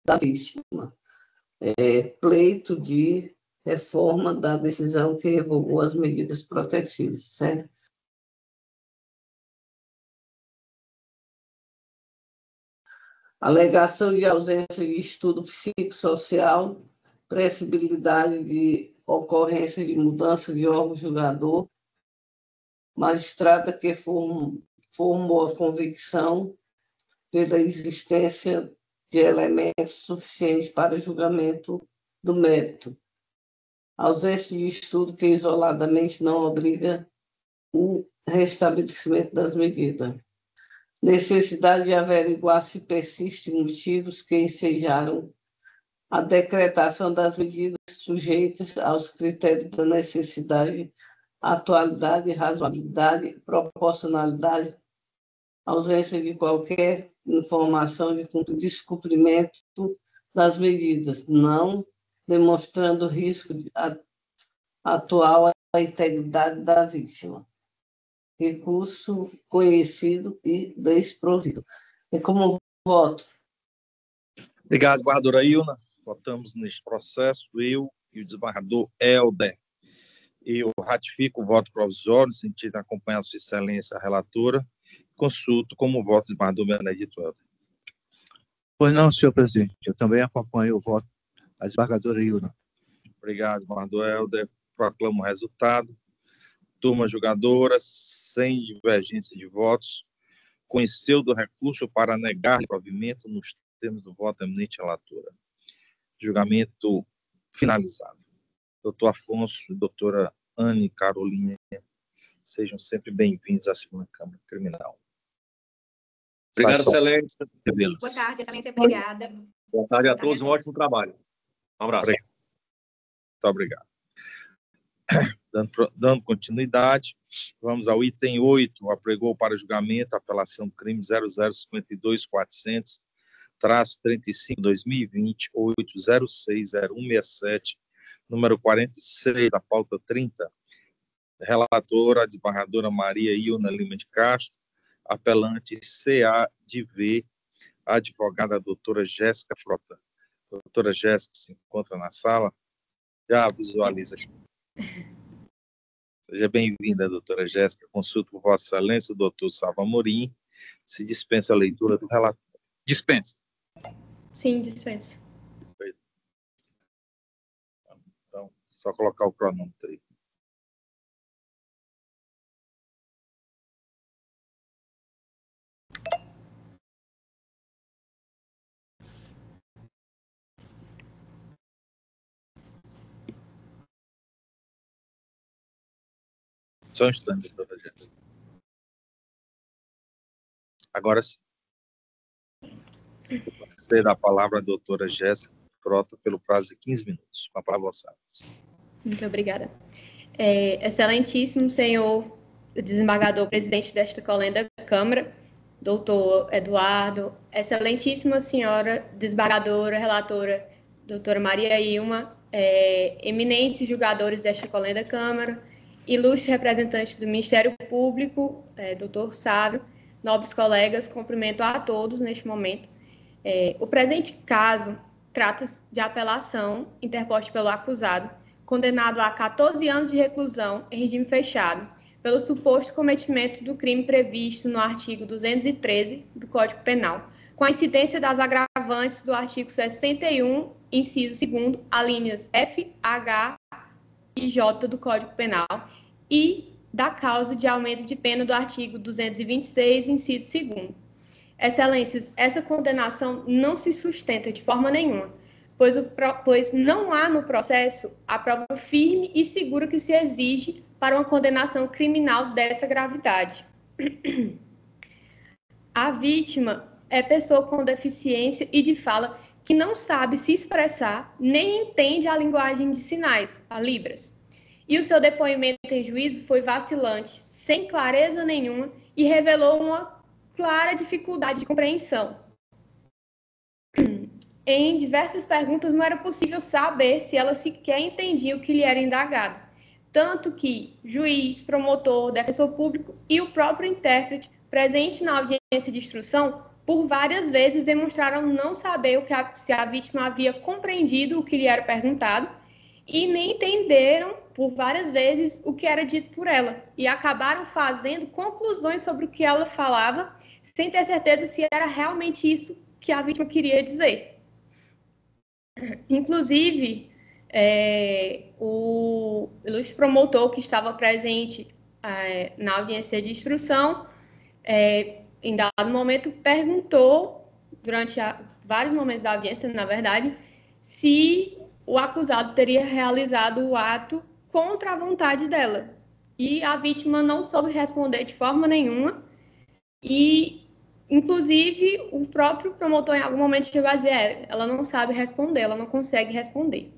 da vítima. Pleito de reforma da decisão que revogou as medidas protetivas, certo? Alegação de ausência de estudo psicossocial, previsibilidade de ocorrência de mudança de órgão julgador, magistrada que formou a convicção pela existência de elementos suficientes para julgamento do mérito. Ausência de estudo que isoladamente não obriga o restabelecimento das medidas. Necessidade de averiguar se persistem motivos que ensejaram a decretação das medidas sujeitas aos critérios da necessidade, atualidade, razoabilidade, proporcionalidade, ausência de qualquer informação de descumprimento das medidas, não demonstrando risco atual à integridade da vítima. Recurso conhecido e desprovido. É como voto. Obrigado, desembargadora Ilna. Votamos neste processo, eu e o desembargador Helder. Eu ratifico o voto provisório, no sentido de acompanhar Sua Excelência a relatora, consulto como voto do desembargador Benedito Helder. Pois não, senhor presidente, eu também acompanho o voto da desembargadora Ilna. Obrigado, desembargador Helder. Proclamo o resultado. Turma julgadora, sem divergência de votos, conheceu do recurso para negar o provimento nos termos do voto da eminente relatora. Julgamento finalizado. Doutor Afonso e doutora Anne Caroline, sejam sempre bem-vindos à segunda Câmara Criminal. Obrigado, Excelência. Boa tarde, Excelência. Obrigada. Boa tarde a todos, um ótimo trabalho. Um abraço. Muito obrigado. Dando continuidade, vamos ao item 8, apregou para julgamento a apelação do crime 0052.400-35-2020, 8060167, número 46, da pauta 30. Relatora, a desembargadora Maria Ilna Lima de Castro, apelante CADV, advogada doutora Jéssica Frota. Doutora Jéssica se encontra na sala, já visualiza aqui. Seja bem-vinda, doutora Jéssica. Consulto por Vossa Excelência, o doutor Sávio Amorim. Se dispensa a leitura do relatório. Dispensa. Sim, dispensa. Então, só colocar o cronômetro aí. Só um instante, doutora Jéssica. Agora sim. Vou dar a palavra à doutora Jéssica Frota pelo prazo de 15 minutos. Com a palavra, Salles. Muito obrigada. Excelentíssimo senhor desembargador presidente desta colenda Câmara, doutor Eduardo, excelentíssima senhora desembargadora, relatora, doutora Maria Ilma, eminentes julgadores desta colenda Câmara, ilustre representante do Ministério Público, doutor Sávio, nobres colegas, cumprimento a todos neste momento. O presente caso trata-se de apelação interposta pelo acusado, condenado a 14 anos de reclusão em regime fechado, pelo suposto cometimento do crime previsto no artigo 213 do Código Penal, com a incidência das agravantes do artigo 61, inciso 2º, alíneas F, H e J do Código Penal, e da causa de aumento de pena do artigo 226, inciso 2º. Excelências, essa condenação não se sustenta de forma nenhuma, pois não há no processo a prova firme e segura que se exige para uma condenação criminal dessa gravidade. A vítima é pessoa com deficiência e de fala que não sabe se expressar nem entende a linguagem de sinais, a Libras. E o seu depoimento em juízo foi vacilante, sem clareza nenhuma, e revelou uma clara dificuldade de compreensão. Em diversas perguntas não era possível saber se ela sequer entendia o que lhe era indagado, tanto que juiz, promotor, defensor público e o próprio intérprete presente na audiência de instrução por várias vezes demonstraram não saber se a vítima havia compreendido o que lhe era perguntado e nem entenderam por várias vezes o que era dito por ela e acabaram fazendo conclusões sobre o que ela falava sem ter certeza se era realmente isso que a vítima queria dizer. Inclusive, o ilustre promotor que estava presente na audiência de instrução, em dado momento, perguntou, durante vários momentos da audiência, na verdade, se o acusado teria realizado o ato contra a vontade dela. E a vítima não soube responder de forma nenhuma. E, inclusive, o próprio promotor, em algum momento, chegou a dizer, ela não sabe responder, ela não consegue responder.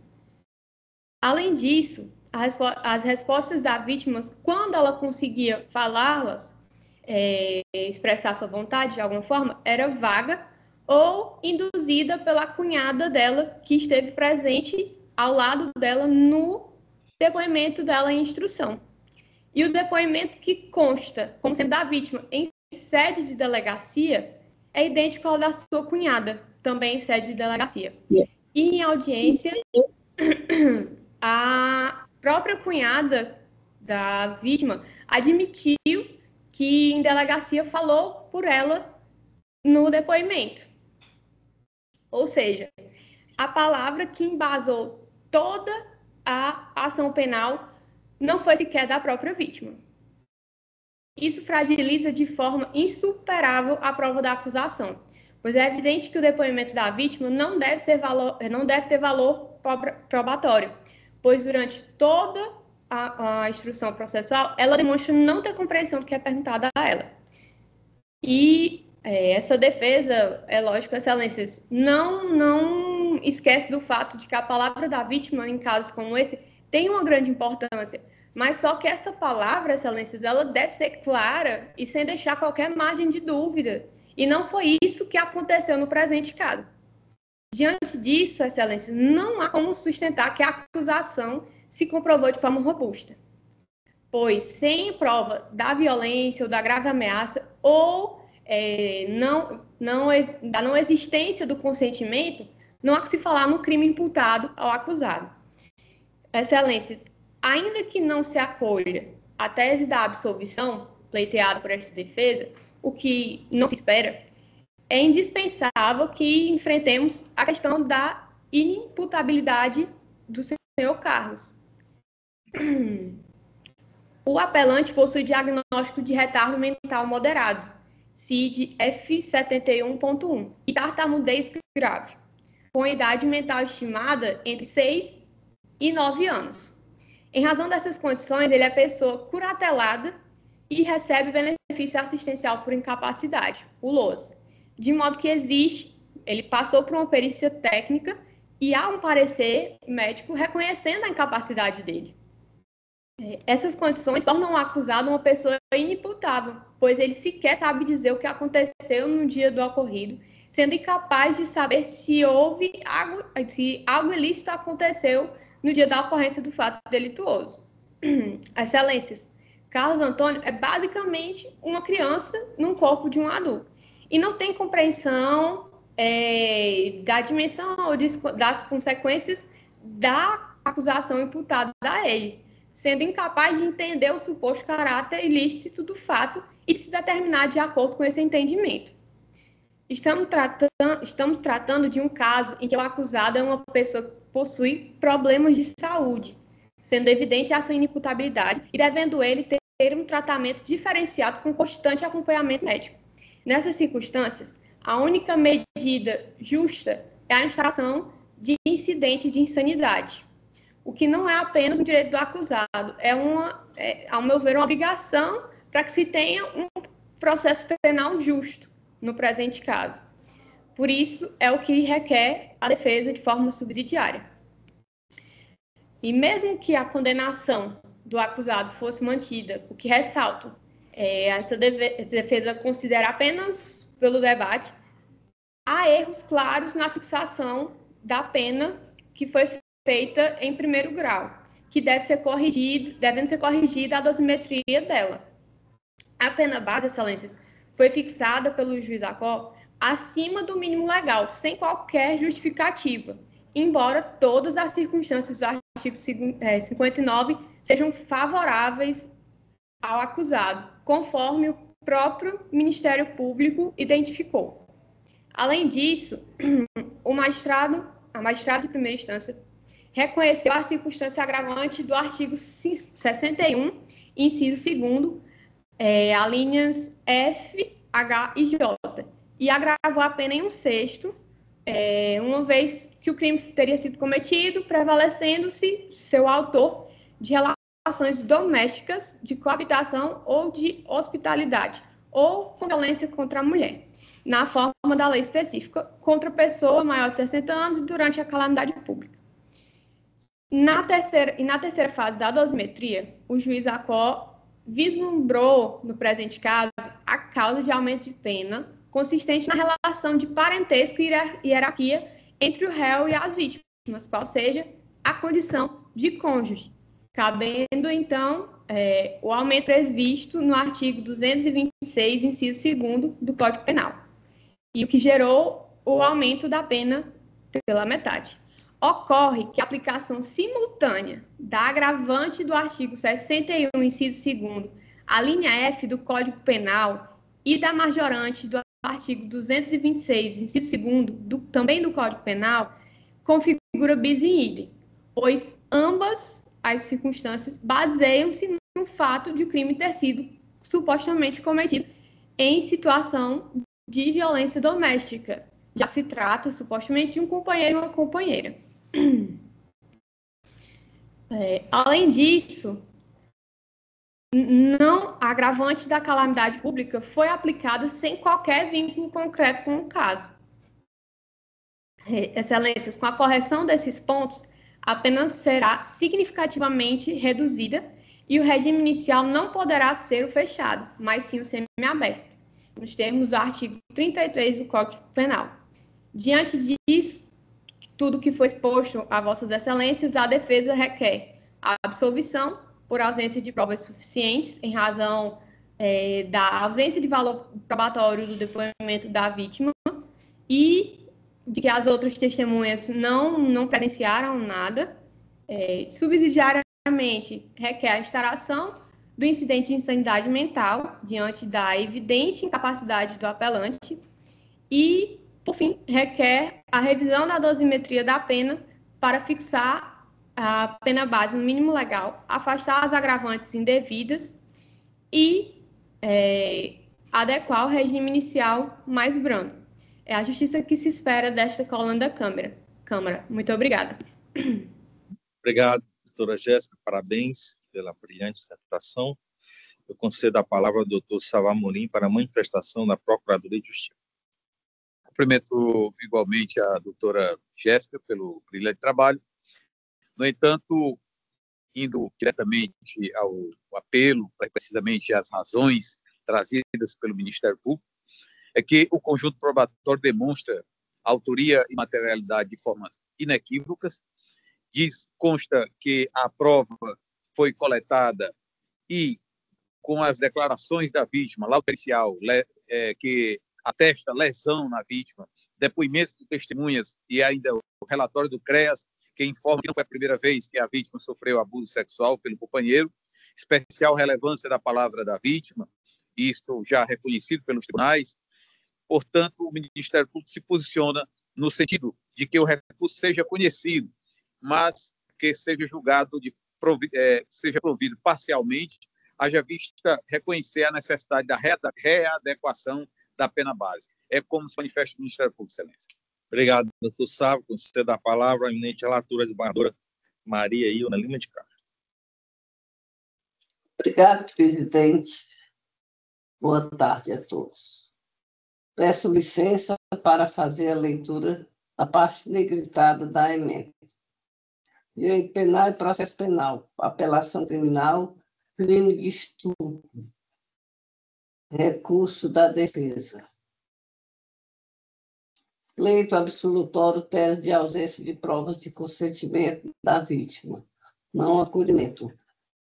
Além disso, as respostas da vítima, quando ela conseguia falá-las, expressar sua vontade de alguma forma, era vaga ou induzida pela cunhada dela, que esteve presente ao lado dela no depoimento dela em instrução. E o depoimento que consta como sendo da vítima em sede de delegacia é idêntico ao da sua cunhada, também em sede de delegacia. E em audiência, a própria cunhada da vítima admitiu que em delegacia falou por ela no depoimento. Ou seja, a palavra que embasou toda a ação penal não foi sequer da própria vítima. Isso fragiliza de forma insuperável a prova da acusação, pois é evidente que o depoimento da vítima não deve ter valor probatório, pois durante toda a instrução processual, ela demonstra não ter compreensão do que é perguntado a ela. E essa defesa, é lógico, excelências, não esquece do fato de que a palavra da vítima, em casos como esse, tem uma grande importância, mas só que essa palavra, excelências, ela deve ser clara e sem deixar qualquer margem de dúvida. E não foi isso que aconteceu no presente caso. Diante disso, excelências, não há como sustentar que a acusação se comprovou de forma robusta, pois sem prova da violência ou da grave ameaça ou da não existência do consentimento, não há que se falar no crime imputado ao acusado. Excelências, ainda que não se acolha a tese da absolvição pleiteada por esta defesa, o que não se espera, é indispensável que enfrentemos a questão da inimputabilidade do senhor Carlos. O apelante possui diagnóstico de retardo mental moderado, CID F71.1, e tartamudez grave, com idade mental estimada entre 6 e 9 anos. Em razão dessas condições, ele é pessoa curatelada e recebe benefício benefício assistencial por incapacidade, o LOAS, de modo que ele passou por uma perícia técnica e há um parecer médico reconhecendo a incapacidade dele. Essas condições tornam o acusado uma pessoa inimputável, pois ele sequer sabe dizer o que aconteceu no dia do ocorrido, sendo incapaz de saber se algo ilícito aconteceu no dia da ocorrência do fato delituoso. Excelências, Carlos Antônio é basicamente uma criança num corpo de um adulto e não tem compreensão da dimensão ou das consequências da acusação imputada a ele, sendo incapaz de entender o suposto caráter ilícito do fato e de se determinar de acordo com esse entendimento. Estamos tratando de um caso em que o acusado é uma pessoa que possui problemas de saúde, sendo evidente a sua inimputabilidade e devendo ele ter um tratamento diferenciado com constante acompanhamento médico. Nessas circunstâncias, a única medida justa é a instauração de incidente de insanidade, o que não é apenas um direito do acusado, ao meu ver, uma obrigação para que se tenha um processo penal justo no presente caso. Por isso, é o que requer a defesa de forma subsidiária. E mesmo que a condenação do acusado fosse mantida, o que ressalto, essa defesa considera apenas pelo debate, há erros claros na fixação da pena que foi feita em primeiro grau, que devem ser corrigida a dosimetria dela. A pena base, excelências, foi fixada pelo juiz Acó acima do mínimo legal, sem qualquer justificativa, embora todas as circunstâncias do artigo 59 sejam favoráveis ao acusado, conforme o próprio Ministério Público identificou. Além disso, a magistrado de primeira instância reconheceu a circunstância agravante do artigo 61, inciso 2º, alíneas F, H e J, e agravou a pena em 1/6, uma vez que o crime teria sido cometido, prevalecendo-se seu autor de relações domésticas, de coabitação ou de hospitalidade, ou com violência contra a mulher, na forma da lei específica, contra a pessoa maior de 60 anos durante a calamidade pública. Na terceira fase da dosimetria, o juiz Acó vislumbrou, no presente caso, a causa de aumento de pena consistente na relação de parentesco e hierarquia entre o réu e as vítimas, qual seja a condição de cônjuge, cabendo, então, o aumento previsto no artigo 226, inciso 2º do Código Penal, e o que gerou o aumento da pena pela metade. Ocorre que a aplicação simultânea da agravante do artigo 61, inciso 2º, a linha F do Código Penal e da majorante do artigo 226, inciso 2º, também do Código Penal, configura bis in idem, pois ambas as circunstâncias baseiam-se no fato de o crime ter sido supostamente cometido em situação de violência doméstica, já que se trata supostamente de um companheiro e uma companheira. Além disso, a agravante da calamidade pública foi aplicada sem qualquer vínculo concreto com o caso. Excelências, com a correção desses pontos, a pena será significativamente reduzida e o regime inicial não poderá ser o fechado, mas sim o semiaberto, nos termos do artigo 33 do Código Penal. Diante disso, tudo que foi exposto a vossas excelências, a defesa requer a absolvição por ausência de provas suficientes, em razão da ausência de valor probatório do depoimento da vítima e de que as outras testemunhas não presenciaram nada. Subsidiariamente, requer a instauração do incidente de insanidade mental, diante da evidente incapacidade do apelante, e, por fim, requer a revisão da dosimetria da pena para fixar a pena base no mínimo legal, afastar as agravantes indevidas e adequar o regime inicial mais brando. É a justiça que se espera desta coluna da Câmara. Muito obrigada. Obrigado, doutora Jéssica, parabéns pela brilhante dissertação. Eu concedo a palavra ao doutor Savá Morim para a manifestação da Procuradoria de Justiça. Cumprimento igualmente a doutora Jéssica pelo brilhante trabalho. No entanto, indo diretamente ao apelo, precisamente às razões trazidas pelo Ministério Público, é que o conjunto probatório demonstra autoria e materialidade de formas inequívocas. Consta que a prova foi coletada e, com as declarações da vítima, laudo pericial, que atesta lesão na vítima, depoimentos de testemunhas e ainda o relatório do CREAS, que informa que não foi a primeira vez que a vítima sofreu abuso sexual pelo companheiro, especial relevância da palavra da vítima, isto já reconhecido pelos tribunais. Portanto, o Ministério Público se posiciona no sentido de que o recurso seja conhecido, mas que seja julgado, seja provido parcialmente, haja vista reconhecer a necessidade da readequação da pena base. É como se manifesta o Ministério Público, Excelência. Obrigado, doutor Sávio. Concedo a palavra à eminente relatora, desembargadora Maria Ilna Lima de Castro. Obrigado, presidente. Boa tarde a todos. Peço licença para fazer a leitura da parte negritada da emenda. Direito penal e processo penal, apelação criminal, crime de estupro, recurso da defesa. Pleito absolutório, tese de ausência de provas de consentimento da vítima, não acolhimento.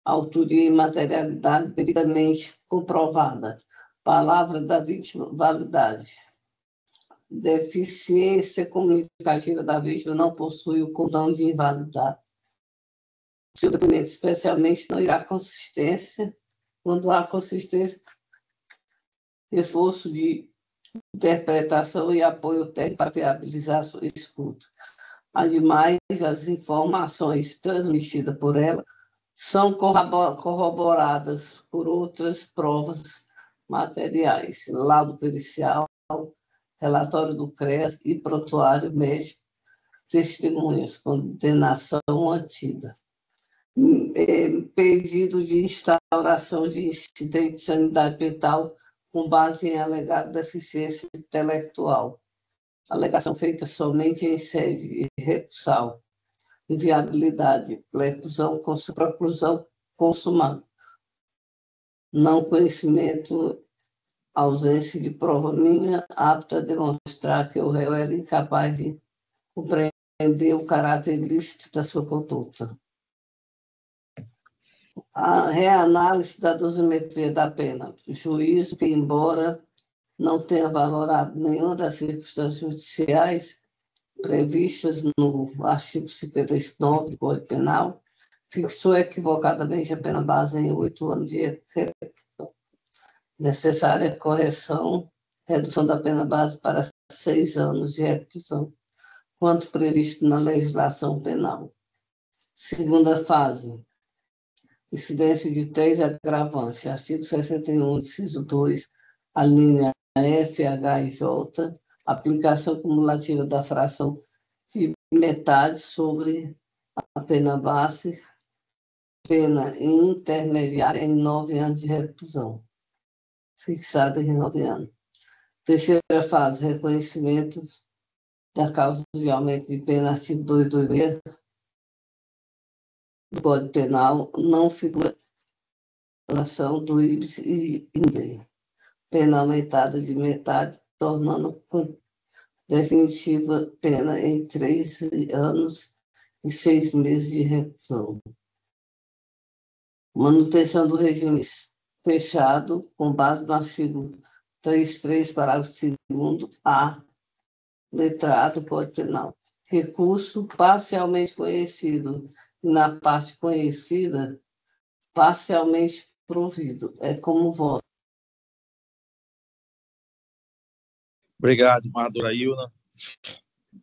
Autoria e materialidade devidamente comprovada. Palavra da vítima, validade. Deficiência comunicativa da vítima não possui o condão de invalidar. O seu documento, especialmente, não irá consistência. Quando há consistência, reforço de interpretação e apoio técnico para viabilizar sua escuta. Ademais, as informações transmitidas por ela são corroboradas por outras provas materiais, laudo pericial, relatório do CREAS e prontuário médico, testemunhas, condenação mantida. Pedido de instauração de incidente de sanidade mental com base em alegada deficiência intelectual. Alegação feita somente em sede recursal. Inviabilidade, preclusão consumada. Não conhecimento, ausência de prova mínima apta a demonstrar que o réu era incapaz de compreender o caráter ilícito da sua conduta. A reanálise da dosimetria da pena. O juízo que, embora não tenha valorado nenhuma das circunstâncias judiciais previstas no artigo 59 do Código Penal, fixou equivocadamente a pena base em 8 anos de reclusão. Necessária correção, redução da pena base para 6 anos de reclusão, quanto previsto na legislação penal. Segunda fase, incidência de 3 agravantes, artigo 61, inciso 2, a linha F, H e J, aplicação cumulativa da fração de metade sobre a pena base, pena intermediária em 9 anos de reclusão, fixada em 9 anos. Terceira fase, reconhecimento da causa de aumento de pena, artigo 226 do Código Penal, não figura relação do IBS e INDEI. Pena aumentada de metade, tornando definitiva pena em 3 anos e 6 meses de reclusão. Manutenção do regime fechado, com base no artigo 33, parágrafo 2º-A, letra A do Código Penal. Recurso parcialmente conhecido e, na parte conhecida, parcialmente provido. É como voto. Obrigado, desembargadora Ilna.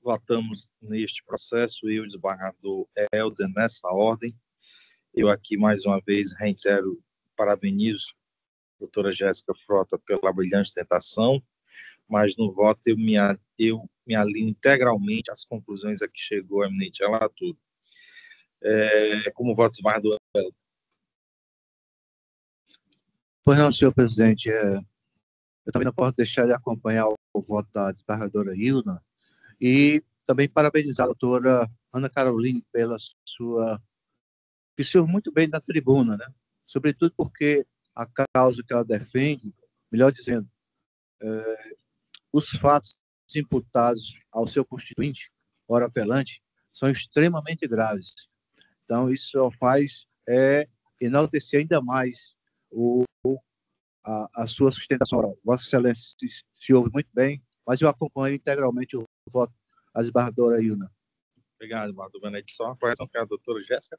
Votamos neste processo, eu e o desembargador Helder, nessa ordem. Eu aqui, mais uma vez, reitero, parabenizo a doutora Jéssica Frota pela brilhante tentação, mas no voto eu me alinho integralmente às conclusões a que chegou a eminente relator. Como voto do desembargador Helder. Pois não, senhor presidente, eu também não posso deixar de acompanhar o voto da desembargadora Ilna e também parabenizar a doutora Ana Caroline pela sua... que senhor muito bem na tribuna, né? Sobretudo porque a causa que ela defende, melhor dizendo, os fatos imputados ao seu constituinte, ora apelante, são extremamente graves. Então, isso só faz enaltecer ainda mais a sua sustentação oral. Vossa Excelência se ouve muito bem, mas eu acompanho integralmente o voto da desembargadora Ilna. Obrigado, Eduardo Benetti. Só uma correção que a doutora Jéssica.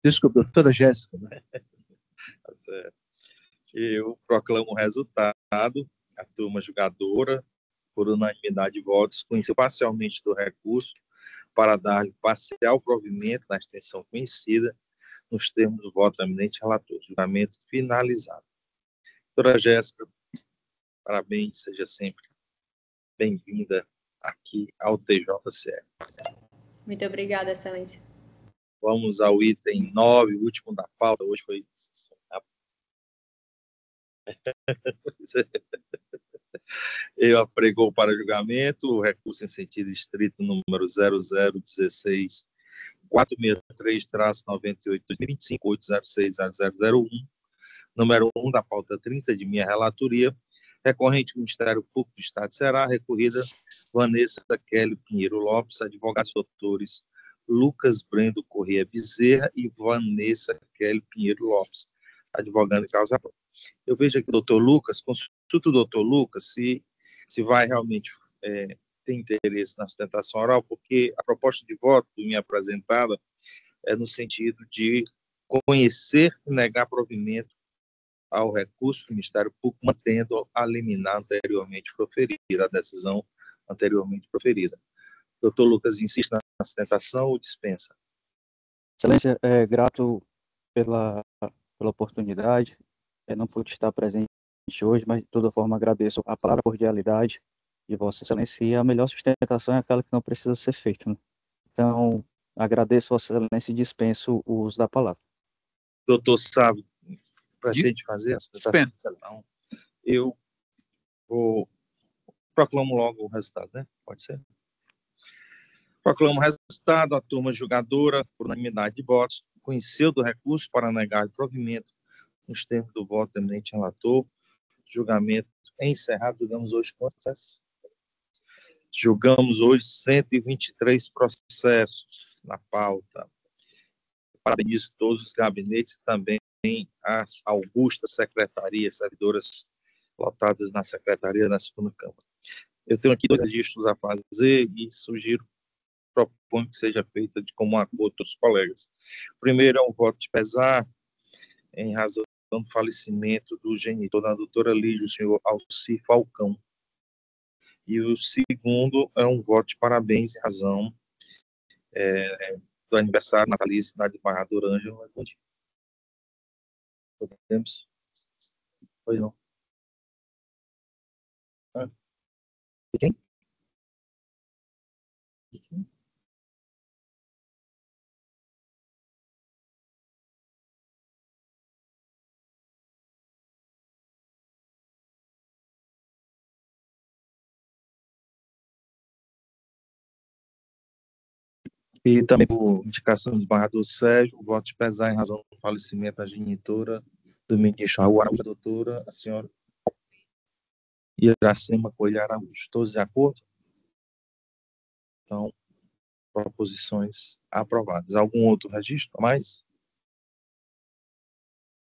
Desculpe, doutora Jéssica. Né? Tá certo. Eu proclamo o resultado. A turma julgadora, por unanimidade de votos, conheceu parcialmente do recurso para dar-lhe parcial provimento na extensão conhecida nos termos do voto do eminente relator. Julgamento finalizado. Doutora Jéssica, parabéns, seja sempre bem-vinda aqui ao TJCE. Muito obrigada, Excelência. Vamos ao item 9, o último da pauta. Hoje foi... Eu apregou para julgamento o recurso em sentido estrito número 0016 463-98-2025-806-0001, número 1 da pauta 30 de minha relatoria, recorrente do Ministério Público do Estado de Ceará, recorrida Vanessa Kelly Pinheiro Lopes, advogados doutores Lucas Brendo Corrêa Bezerra e Vanessa Kelly Pinheiro Lopes, advogando em causa própria. Eu vejo aqui o doutor Lucas, consulto o doutor Lucas se vai realmente ter interesse na sustentação oral, porque a proposta de voto me apresentada é no sentido de conhecer e negar provimento ao recurso do Ministério Público, mantendo a liminar anteriormente proferida, a decisão anteriormente proferida. Doutor Lucas insiste na sustentação ou dispensa? Excelência, grato pela oportunidade. Não pude estar presente hoje, mas de toda forma agradeço a palavra, a cordialidade de Vossa Excelência, e a melhor sustentação é aquela que não precisa ser feita. Né? Então, agradeço Vossa Excelência e dispenso o uso da palavra. Doutor Sábio, pretende fazer a sustentação? Não. Eu proclamo logo o resultado, né? Pode ser? Proclamo o resultado. A turma julgadora, por unanimidade de votos, conheceu do recurso para negar o provimento nos termos do voto do eminente relator. Julgamento encerrado. Julgamos hoje quantos processos? Julgamos hoje 123 processos na pauta. Parabenizo todos os gabinetes e também as augustas secretarias, servidoras lotadas na secretaria da segunda Câmara. Eu tenho aqui 2 registros a fazer e proponho que seja feita de comum acordo dos colegas. O primeiro é um voto de pesar em razão do falecimento do genitor da doutora Lígia, o senhor Alci Falcão. E o segundo é um voto de parabéns em razão do aniversário natalício da desembargadora Ângela Gondim. Podemos? Pois não. De quem? De quem? E também, por indicação do desembargador Sérgio, o voto de pesar em razão do falecimento da genitora do ministro Raul Araújo, a doutora, a senhora Iracema Coelho Araújo. Todos de acordo? Então, proposições aprovadas. Algum outro registro a mais?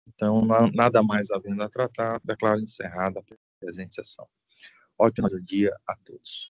Então, nada mais havendo a tratar, declaro encerrada a presente sessão. Ótimo dia a todos.